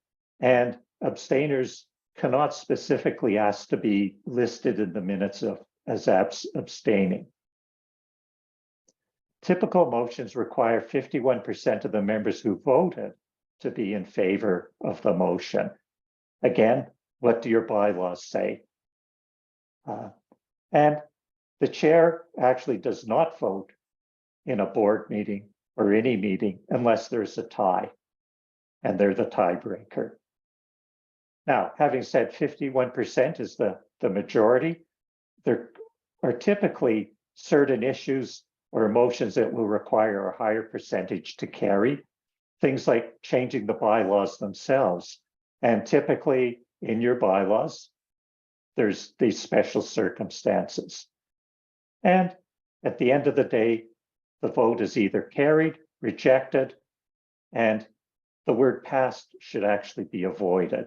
and abstainers cannot specifically ask to be listed in the minutes as abstaining. Typical motions require 51% of the members who voted to be in favor of the motion. Again, what do your bylaws say? And the chair actually does not vote in a board meeting or any meeting unless there's a tie, and they're the tiebreaker. Now, having said 51% is the majority, there are typically certain issues or motions that will require a higher percentage to carry, things like changing the bylaws themselves. And typically in your bylaws, there's these special circumstances. And at the end of the day, the vote is either carried, rejected, and the word passed should actually be avoided.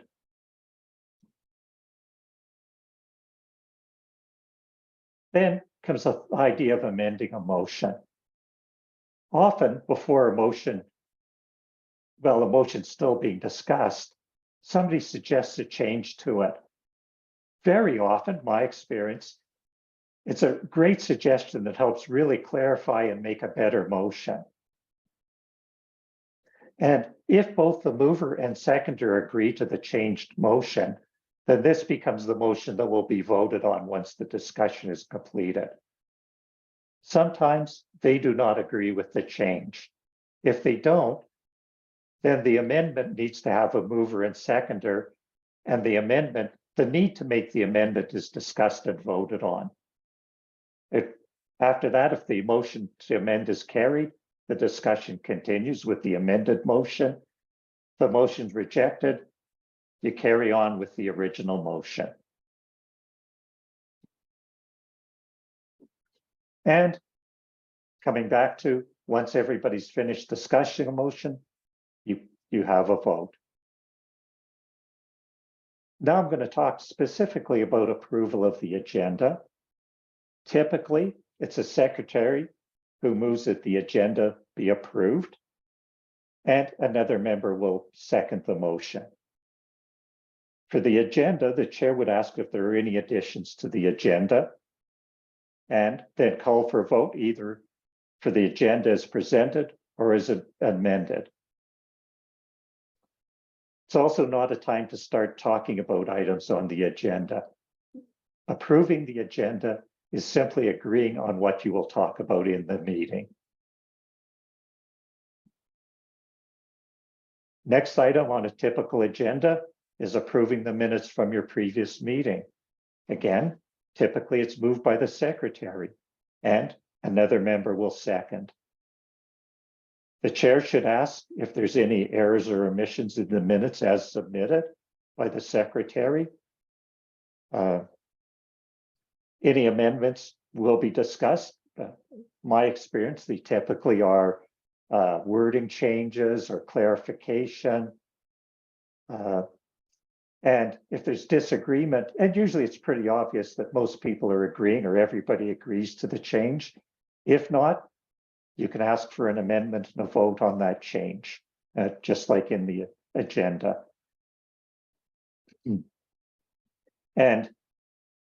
Then comes the idea of amending a motion. Often before a motion, well, a motion's still being discussed, somebody suggests a change to it. Very often, my experience, it's a great suggestion that helps really clarify and make a better motion. And if both the mover and seconder agree to the changed motion, then this becomes the motion that will be voted on once the discussion is completed. Sometimes they do not agree with the change. If they don't, then the amendment needs to have a mover and seconder, and the need to make the amendment is discussed and voted on. After that, if the motion to amend is carried, the discussion continues with the amended motion. the motion's rejected, you carry on with the original motion. And coming back to, once everybody's finished discussing a motion, you have a vote. Now I'm going to talk specifically about approval of the agenda. Typically, it's a secretary who moves that the agenda be approved, and another member will second the motion. For the agenda, the chair would ask if there are any additions to the agenda, and then call for a vote either for the agenda as presented or as amended. It's also not a time to start talking about items on the agenda. Approving the agenda is simply agreeing on what you will talk about in the meeting. Next item on a typical agenda is approving the minutes from your previous meeting. Again, typically it's moved by the secretary and another member will second. The chair should ask if there's any errors or omissions in the minutes as submitted by the secretary. Any amendments will be discussed. My experience, they typically are wording changes or clarification. And if there's disagreement, and usually it's pretty obvious that most people are agreeing or everybody agrees to the change. If not, you can ask for an amendment and a vote on that change, just like in the agenda. And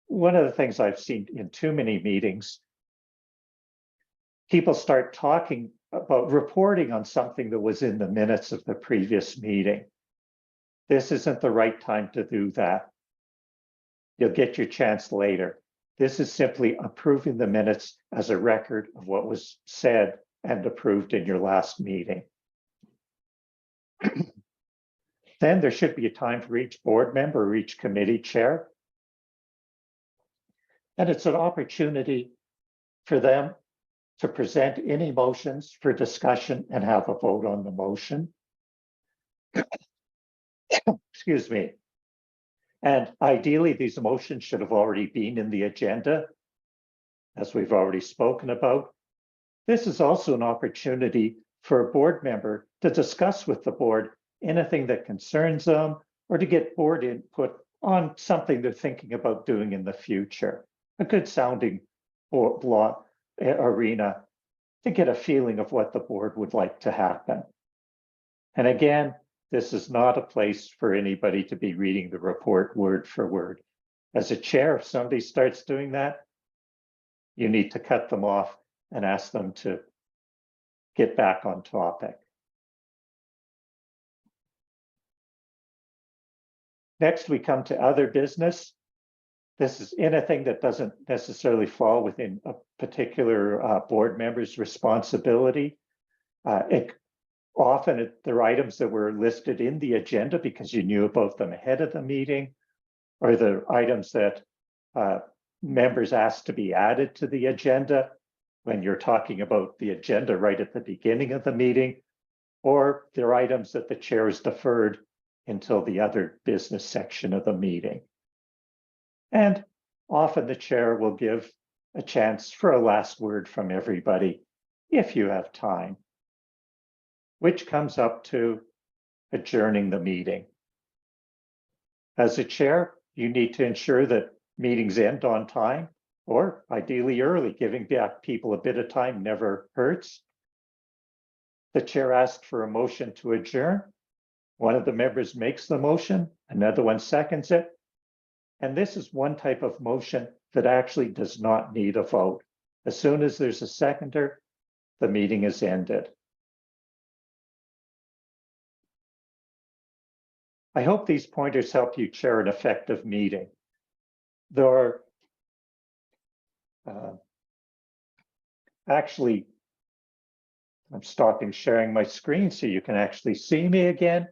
one of the things I've seen in too many meetings, people start talking about reporting on something that was in the minutes of the previous meeting. This isn't the right time to do that. You'll get your chance later. This is simply approving the minutes as a record of what was said and approved in your last meeting. Then there should be a time for each board member or each committee chair. And it's an opportunity for them to present any motions for discussion and have a vote on the motion. Excuse me. And ideally, these motions should have already been in the agenda, as we've already spoken about. This is also an opportunity for a board member to discuss with the board anything that concerns them or to get board input on something they're thinking about doing in the future. A good sounding arena to get a feeling of what the board would like to happen. And again, this is not a place for anybody to be reading the report word for word. As a chair, if somebody starts doing that, you need to cut them off and ask them to get back on topic. Next, we come to other business. This is anything that doesn't necessarily fall within a particular board member's responsibility. Often they're items that were listed in the agenda because you knew about them ahead of the meeting, or the items that members asked to be added to the agenda when you're talking about the agenda right at the beginning of the meeting, or they're items that the chair has deferred until the other business section of the meeting. And often the chair will give a chance for a last word from everybody if you have time, which comes up to adjourning the meeting. As a chair, you need to ensure that meetings end on time, or ideally early. Giving back people a bit of time never hurts. The chair asks for a motion to adjourn. One of the members makes the motion, another one seconds it. And this is one type of motion that actually does not need a vote. As soon as there's a seconder, the meeting is ended. I hope these pointers help you chair an effective meeting. There are actually, I'm stopping sharing my screen so you can actually see me again.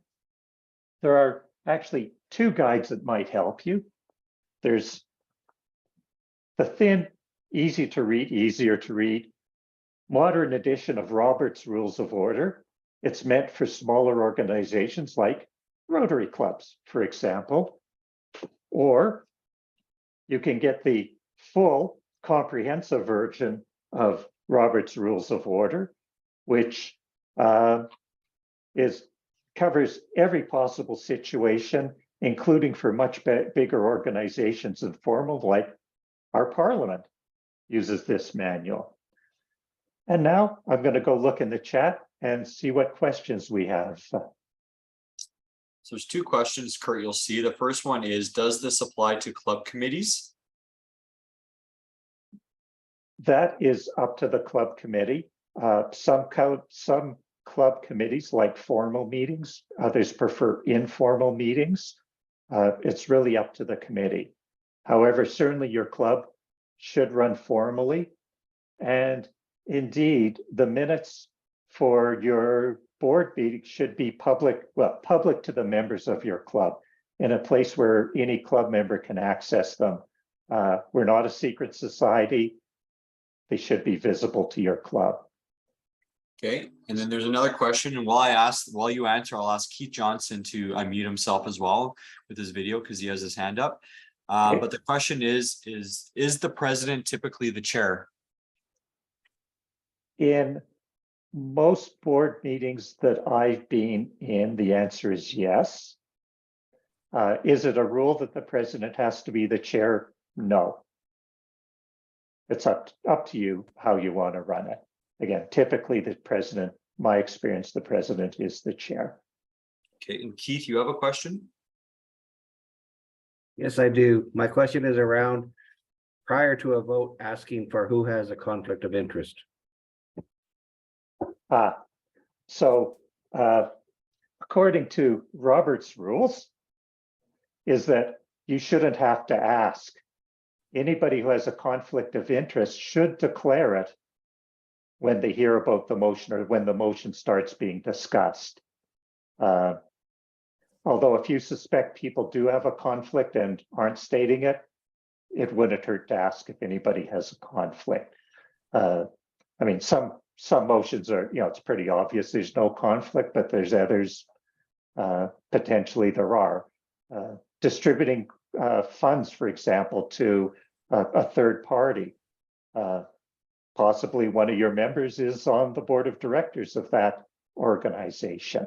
There are actually two guides that might help you. There's the thin, easy to read, easier to read, modern edition of Robert's Rules of Order. It's meant for smaller organizations like Rotary clubs, for example, or you can get the full comprehensive version of Robert's Rules of Order, which covers every possible situation, including for much bigger organizations and formal, like our Parliament uses this manual. And now I'm going to go look in the chat and see what questions we have. So there's two questions, Kurt, you'll see. The first one is, does this apply to club committees? That is up to the club committee. Some club committees like formal meetings, others prefer informal meetings. It's really up to the committee. However, certainly your club should run formally. And indeed, the minutes for your board meeting should be public to the members of your club in a place where any club member can access them. We're not a secret society. They should be visible to your club. Okay, and then there's another question, and while you answer, I'll ask Keith Johnson to unmute himself as well with his video because he has his hand up. Okay. But the question is the president typically the chair? In most board meetings that I've been in, the answer is yes. Is it a rule that the president has to be the chair? No. It's up to you how you want to run it. Again, typically the president, my experience, the president is the chair. Okay, and Keith, you have a question? Yes, I do. My question is around prior to a vote asking for who has a conflict of interest. According to Robert's rules, is that you shouldn't have to ask. Anybody who has a conflict of interest should declare it when they hear about the motion or when the motion starts being discussed. Although if you suspect people do have a conflict and aren't stating it, it wouldn't hurt to ask if anybody has a conflict. I mean, some motions are, it's pretty obvious there's no conflict, but there's others, potentially there are. Distributing funds, for example, to a third party. Possibly one of your members is on the board of directors of that organization.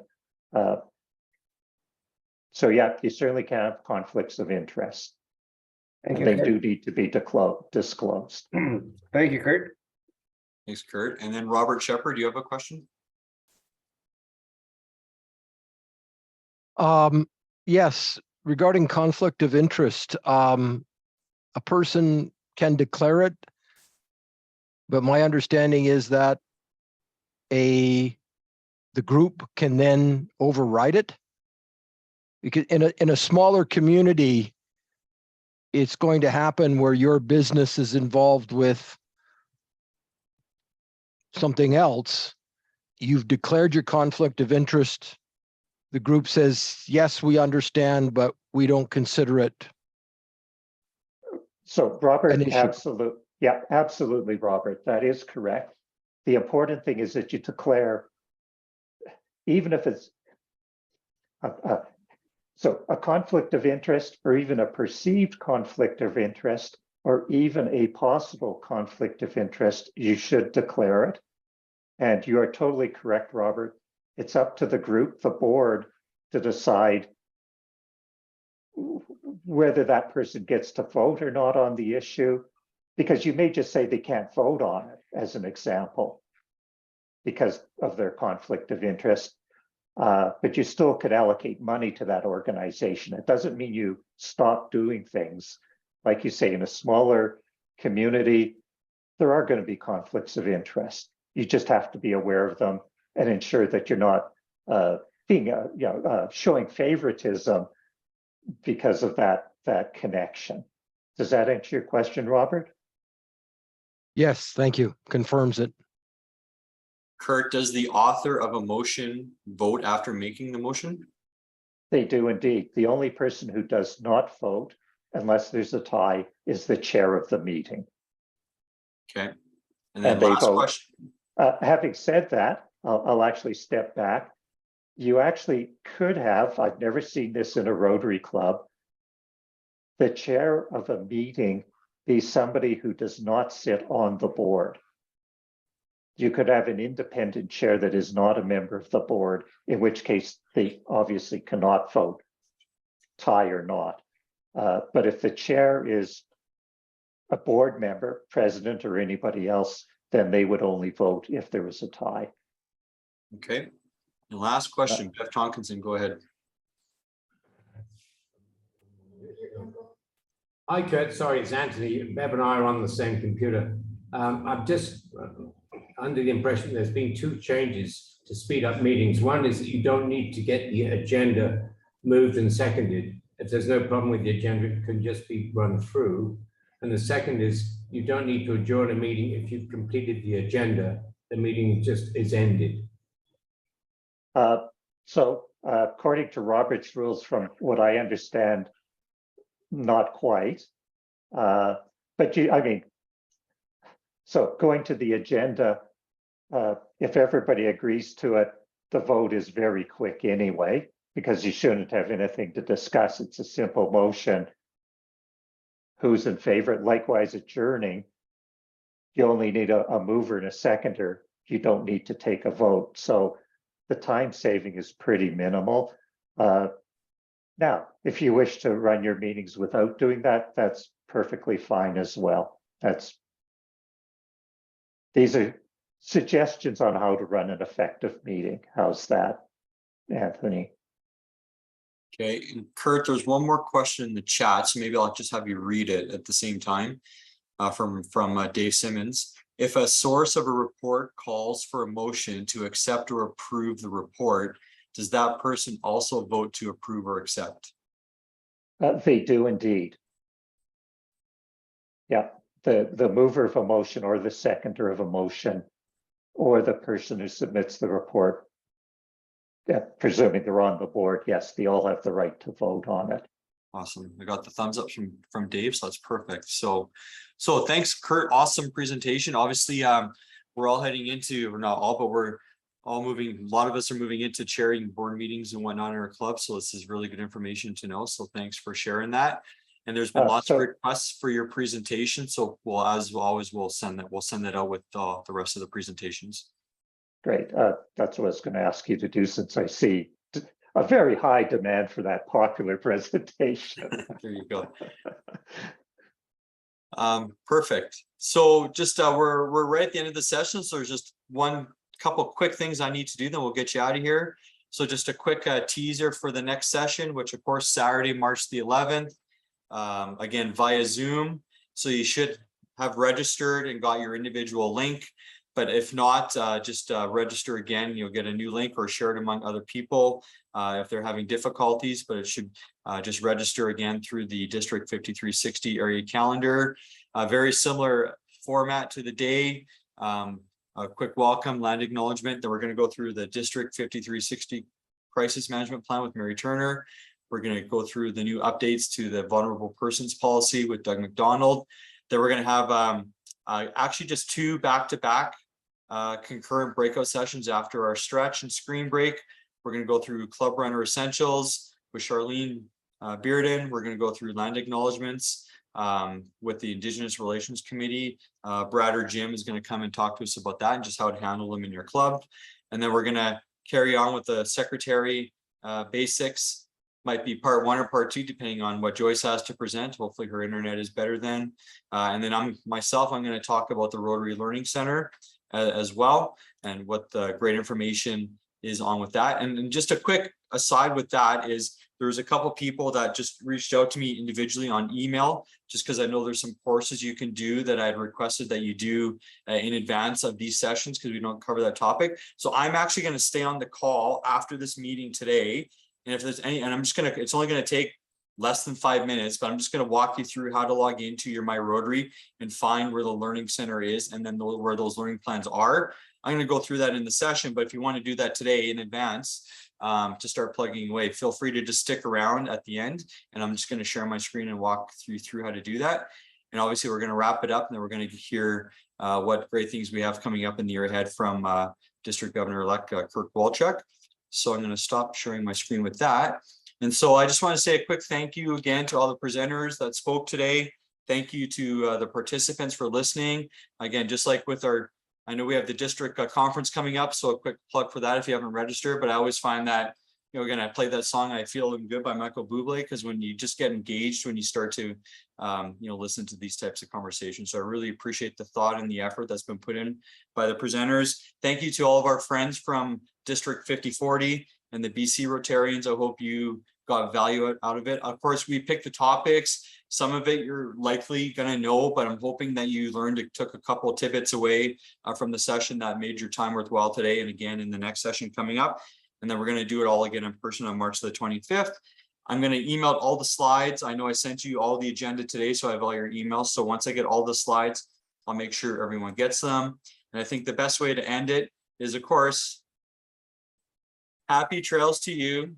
So yeah, you certainly can have conflicts of interest. And they do need to be disclosed. Thank you, Kurt. Thanks, Kurt. And then Robert Shepherd, do you have a question? Yes, regarding conflict of interest, a person can declare it, but my understanding is that the group can then override it. Because in a smaller community, it's going to happen where your business is involved with something else. You've declared your conflict of interest. The group says, yes, we understand, but we don't consider it. So Robert, absolutely, Robert, that is correct. The important thing is that you declare, even if it's a conflict of interest, or even a perceived conflict of interest, or even a possible conflict of interest, you should declare it. And you are totally correct, Robert. It's up to the group, the board, to decide whether that person gets to vote or not on the issue, because you may just say they can't vote on it, as an example, because of their conflict of interest. But you still could allocate money to that organization. It doesn't mean you stop doing things. Like you say, in a smaller community, there are going to be conflicts of interest. You just have to be aware of them and ensure that you're not showing favoritism because of that connection. Does that answer your question, Robert? Yes, thank you. Confirms it. Kurt, does the author of a motion vote after making the motion? They do indeed. The only person who does not vote, unless there's a tie, is the chair of the meeting. Okay. And then they last vote. question. Having said that, I'll actually step back. You actually could have, I've never seen this in a Rotary Club, the chair of a meeting be somebody who does not sit on the board. You could have an independent chair that is not a member of the board, in which case they obviously cannot vote, tie or not. But if the chair is a board member, president, or anybody else, then they would only vote if there was a tie. Okay. And last question, Jeff Tonkinson, go ahead. Hi, Kurt. Sorry, it's Anthony. Bev and I are on the same computer. I'm just under the impression there's been two changes to speed up meetings. One is that you don't need to get the agenda moved and seconded. If there's no problem with the agenda, it can just be run through. And the second is you don't need to adjourn a meeting if you've completed the agenda. The meeting just is ended. So according to Robert's rules, from what I understand, not quite. But so going to the agenda, if everybody agrees to it, the vote is very quick anyway, because you shouldn't have anything to discuss. It's a simple motion. Who's in favor? Likewise, adjourning, you only need a mover and a seconder. You don't need to take a vote. So the time saving is pretty minimal. Now, if you wish to run your meetings without doing that, that's perfectly fine as well. These are suggestions on how to run an effective meeting. How's that, Anthony? Okay, and Kurt, there's one more question in the chat, so maybe I'll just have you read it at the same time from Dave Simmons. If a source of a report calls for a motion to accept or approve the report, does that person also vote to approve or accept? They do indeed. Yeah, the mover of a motion or the seconder of a motion or the person who submits the report, presuming they're on the board, yes, they all have the right to vote on it. Awesome. I got the thumbs up from Dave, so that's perfect. So thanks, Kurt. Awesome presentation. Obviously, we're all heading into, or not all, but we're all moving. A lot of us are moving into chairing board meetings and whatnot in our club. So this is really good information to know. So thanks for sharing that. And there's been lots of requests for your presentation. So we'll, as always, we'll send that out with the rest of the presentations. Great. That's what I was going to ask you to do, since I see a very high demand for that popular presentation. There you go. Perfect. So just we're right at the end of the session. So there's just couple quick things I need to do, then we'll get you out of here. So just a quick teaser for the next session, which of course Saturday, March the 11th, again via Zoom. So you should have registered and got your individual link. But if not, just register again. You'll get a new link or share it among other people if they're having difficulties. But it should just register again through the District 5360 area calendar. Very similar format to the day. A quick welcome, land acknowledgement. That we're going to go through the District 5360 crisis management plan with Mary Turner. We're going to go through the new updates to the vulnerable persons policy with Doug McDonald. Then we're going to have actually just two back-to-back concurrent breakout sessions after our stretch and screen break. We're going to go through Club Runner Essentials with Charlene Bearden. We're going to go through land acknowledgements with the Indigenous Relations Committee. Brad or Jim is going to come and talk to us about that and just how to handle them in your club. And then we're going to carry on with the secretary basics. Might be part 1 or part 2, depending on what Joyce has to present. Hopefully her internet is better then. And then I'm going to talk about the Rotary Learning Center as well, and what the great information is on with that. And just a quick aside with that is there's a couple people that just reached out to me individually on email, just because I know there's some courses you can do that I'd requested that you do in advance of these sessions, because we don't cover that topic. So I'm actually going to stay on the call after this meeting today. And if there's any, and I'm just going to, it's only going to take less than 5 minutes, but I'm just going to walk you through how to log into your My Rotary and find where the Learning Center is, and then where those learning plans are. I'm going to go through that in the session, but if you want to do that today in advance, to start plugging away, feel free to just stick around at the end, and I'm just going to share my screen and walk through how to do that. And obviously we're going to wrap it up, and then we're going to hear what great things we have coming up in the year ahead from District Governor-elect Kirk Kowalchuk. So I'm going to stop sharing my screen with that. And so I just want to say a quick thank you again to all the presenters that spoke today. Thank you to the participants for listening. Again, just like with our, I know we have the district conference coming up, so a quick plug for that if you haven't registered, but I always find that, you know, again, I play that song, I Feel Good by Michael Bublé, because when you just get engaged, when you start to, you know, listen to these types of conversations. So I really appreciate the thought and the effort that's been put in by the presenters. Thank you to all of our friends from District 5040 and the BC Rotarians. I hope you got value out of it. Of course, we picked the topics. Some of it you're likely going to know, but I'm hoping that you took a couple of tidbits away from the session that made your time worthwhile today and again in the next session coming up. And then we're going to do it all again in person on March the 25th. I'm going to email all the slides. I know I sent you all the agenda today, so I have all your emails. So once I get all the slides, I'll make sure everyone gets them. And I think the best way to end it is, of course, happy trails to you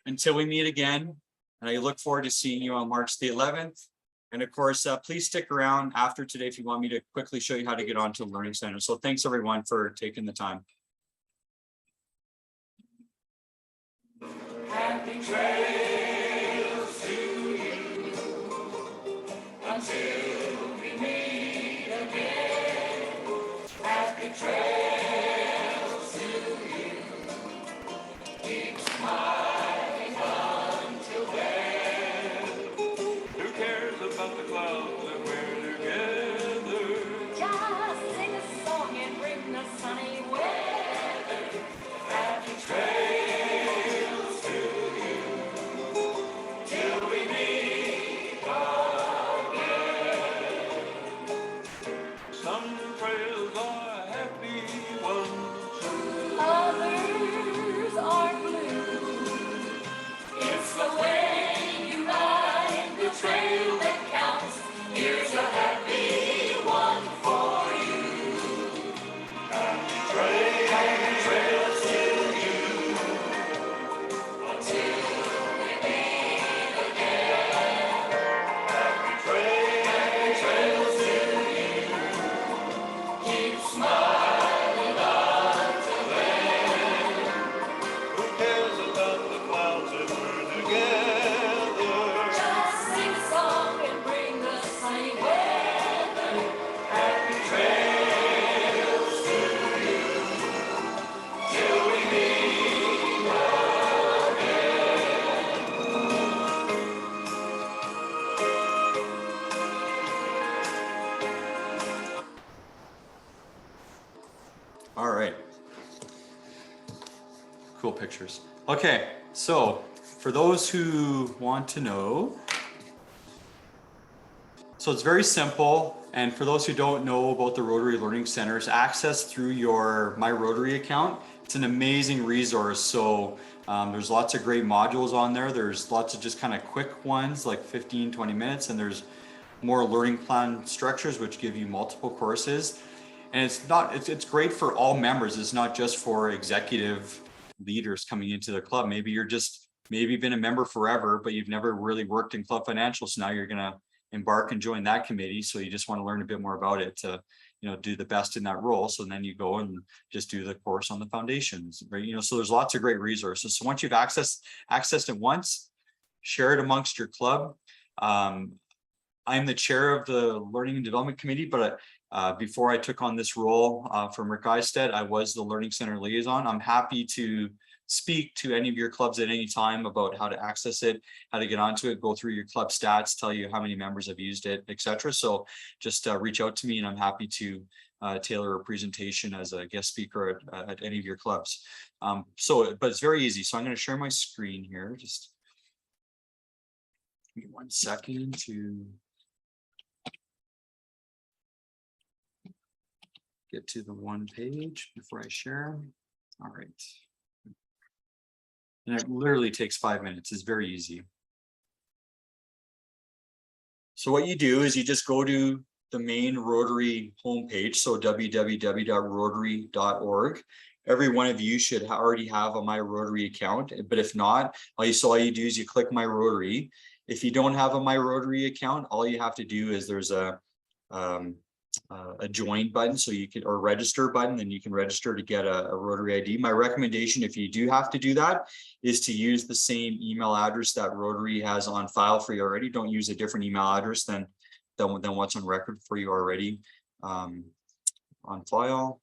until we meet again. And I look forward to seeing you on March the 11th. And of course, please stick around after today if you want me to quickly show you how to get onto the Learning Center. So thanks everyone for taking the time. Happy trails to you until we meet again. Happy trails to you. Keep smiling until then. Who cares about the clouds that we're together? Just sing a song and bring the sunny weather. Happy trails. All right. Cool pictures. Okay, so for those who want to know, so it's very simple. And for those who don't know about the Rotary Learning Centers, access through your My Rotary account. It's an amazing resource. So there's lots of great modules on there. There's lots of just kind of quick ones, like 15, 20 minutes. And there's more learning plan structures, which give you multiple courses. And it's great for all members. It's not just for executive leaders coming into the club. Maybe you've been a member forever, but you've never really worked in club financials. So now you're going to embark and join that committee. So you just want to learn a bit more about it to, you know, do the best in that role. So then you go and just do the course on the foundations, right? You know, so there's lots of great resources. So once you've accessed it once, share it amongst your club. I'm the chair of the Learning and Development Committee, but before I took on this role from Rick Eistedt, I was the Learning Center liaison. I'm happy to speak to any of your clubs at any time about how to access it, how to get onto it, go through your club stats, tell you how many members have used it, etc. So just reach out to me and I'm happy to tailor a presentation as a guest speaker at any of your clubs. But it's very easy. So I'm going to share my screen here. Just give me 1 second to get to the one page before I share. All right. And it literally takes 5 minutes. It's very easy. So what you do is you just go to the main Rotary homepage, so www.rotary.org. Every one of you should already have a My Rotary account, but if not, all you do is you click My Rotary. If you don't have a My Rotary account, all you have to do is there's a a join button, so you can, or register button, then you can register to get a Rotary ID. My recommendation, if you do have to do that, is to use the same email address that Rotary has on file for you already. Don't use a different email address than what's on record for you already on file.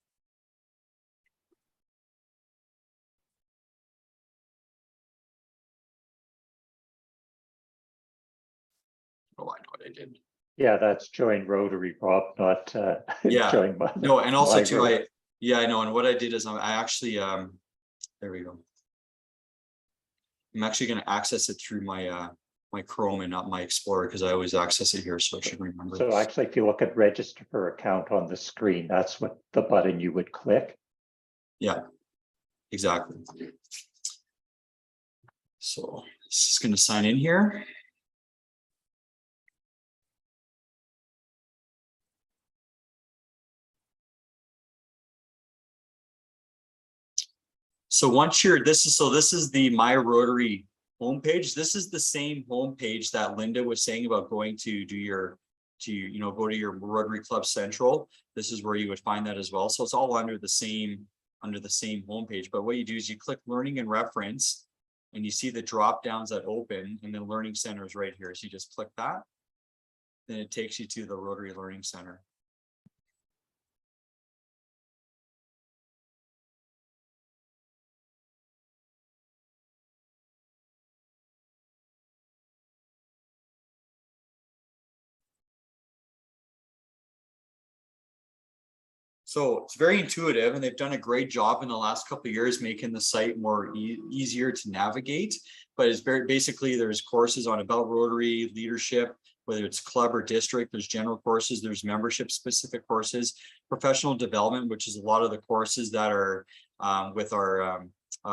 Oh, I know what I did. Yeah, that's join Rotary, Bob, not Yeah. join. No, and also too, Rotary. I know, and what I did is I actually there we go. I'm actually going to access it through my my Chrome and not my Explorer, because I always access it here, so I should remember. So actually, if you look at register for account on the screen, that's what the button you would click. Yeah, exactly. So this is going to sign in here. So once you're, this is the My Rotary homepage. This is the same homepage that Linda was saying about going to do your, go to your Rotary Club Central. This is where you would find that as well. So it's all under the same homepage. But what you do is you click Learning and Reference, and you see the drop downs that open, and then Learning Center is right here. So you just click that, then it takes you to the Rotary Learning Center. So it's very intuitive, and they've done a great job in the last couple of years making the site more easier to navigate. But it's very basically, there's courses on about Rotary leadership, whether it's club or district. There's general courses, there's membership specific courses, professional development, which is a lot of the courses that are with our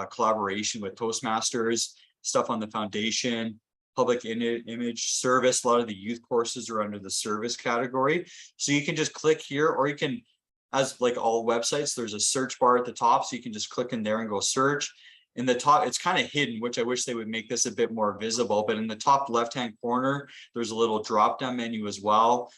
collaboration with Toastmasters, stuff on the foundation, public image, service. A lot of the youth courses are under the service category. So you can just click here, or you can, as like all websites, there's a search bar at the top, so you can just click in there and go search. In the top, it's kind of hidden, which I wish they would make this a bit more visible, but in the top left-hand corner, there's a little drop-down menu as well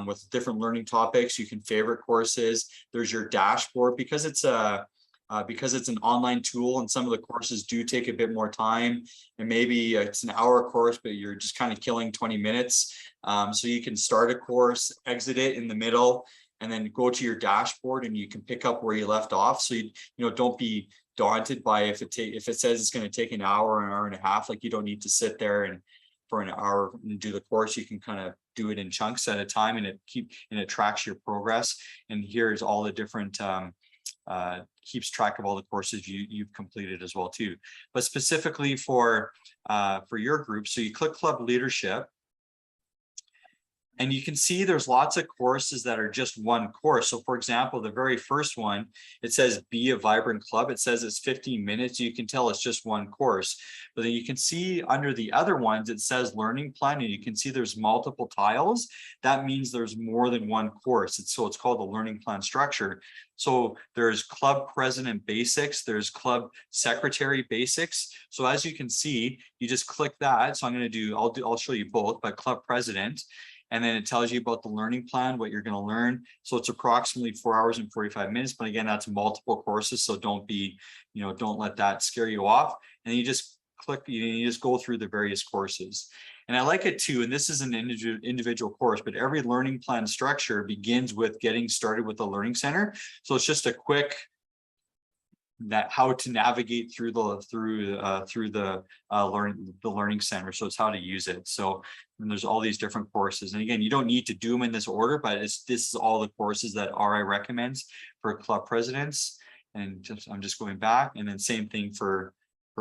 with different learning topics. You can favorite courses. There's your dashboard, because it's an online tool, and some of the courses do take a bit more time, and maybe it's an hour course, but you're just kind of killing 20 minutes. So you can start a course, exit it in the middle, and then go to your dashboard, and you can pick up where you left off. So you don't be daunted by if it says it's going to take an hour and a half. Like, you don't need to sit there and for an hour and do the course. You can kind of do it in chunks at a time, and it tracks your progress. And here's all the different keeps track of all the courses you've completed as well too. But specifically for your group, so you click Club Leadership, and you can see there's lots of courses that are just one course. So for example, the very first one, it says Be a Vibrant Club. It says it's 15 minutes. You can tell it's just one course. But then you can see under the other ones, it says Learning Plan, and you can see there's multiple tiles. That means there's more than one course. So it's called the Learning Plan structure. So there's Club President Basics, there's Club Secretary Basics. So as you can see, you just click that. So I'll show you both, but Club President. And then it tells you about the learning plan, what you're going to learn. So it's approximately 4 hours and 45 minutes. But again, that's multiple courses. So don't let that scare you off. And you just click, you just go through the various courses. And I like it too. And this is an individual course, but every learning plan structure begins with getting started with the Learning Center. So it's just a quick how to navigate through the Learning Center. So it's how to use it. So and there's all these different courses, and again, you don't need to do them in this order, but this is all the courses that RI recommends for club presidents. And I'm just going back, and then same thing for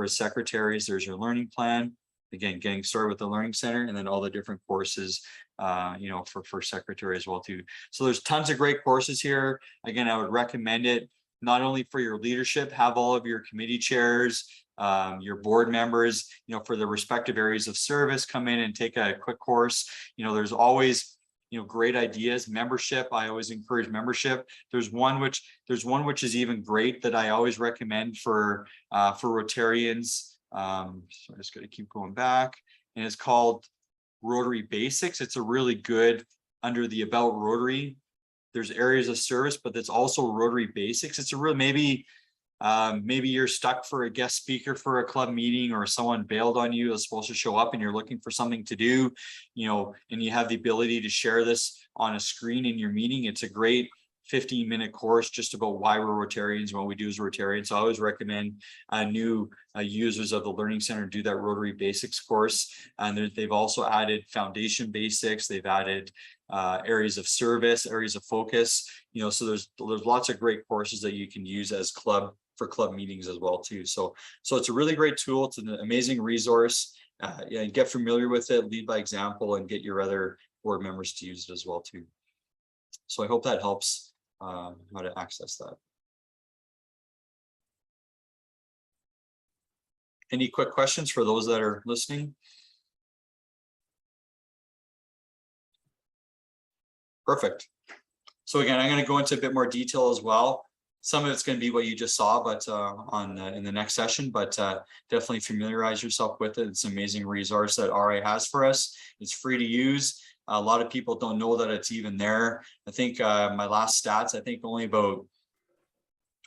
secretaries. There's your learning plan. Again, getting started with the Learning Center, and then all the different courses for secretary as well too. So there's tons of great courses here. Again, I would recommend it not only for your leadership, have all of your committee chairs, your board members, for the respective areas of service, come in and take a quick course. There's always, great ideas. Membership, I always encourage membership. There's one which is even great that I always recommend for Rotarians. So I'm just going to keep going back, and it's called Rotary Basics. It's a really good under the About Rotary there's areas of service, but it's also Rotary basics. It's a real, maybe you're stuck for a guest speaker for a club meeting, or someone bailed on you, is supposed to show up, and you're looking for something to do, you know, and you have the ability to share this on a screen in your meeting. It's a great 15-minute course just about why we're Rotarians and what we do as Rotarians. So I always recommend new users of the Learning Center do that Rotary Basics course. And they've also added foundation basics. They've added areas of service, areas of focus, you know, so there's lots of great courses that you can use as club meetings as well too. So it's a really great tool. It's an amazing resource. Yeah, get familiar with it, lead by example, and get your other board members to use it as well too. So I hope that helps how to access that. Any quick questions for those that are listening? Perfect. So again, I'm going to go into a bit more detail as well. Some of it's going to be what you just saw, but in the next session, but definitely familiarize yourself with it. It's an amazing resource that RA has for us. It's free to use. A lot of people don't know that it's even there. I think my last stats, I think only about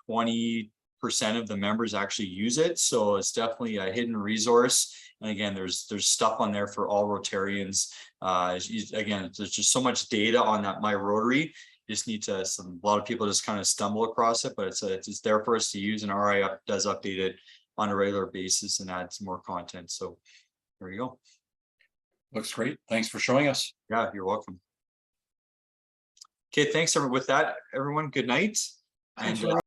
20% of the members actually use it. So it's definitely a hidden resource. And again, there's stuff on there for all Rotarians. Again, there's just so much data on that My Rotary. You just need to, a lot of people just kind of stumble across it, but it's there for us to use, and RI does update it on a regular basis and adds more content. So there you go. Looks great. Thanks for showing us. Yeah, you're welcome. Okay, thanks everyone. With that, everyone, good night. Thanks And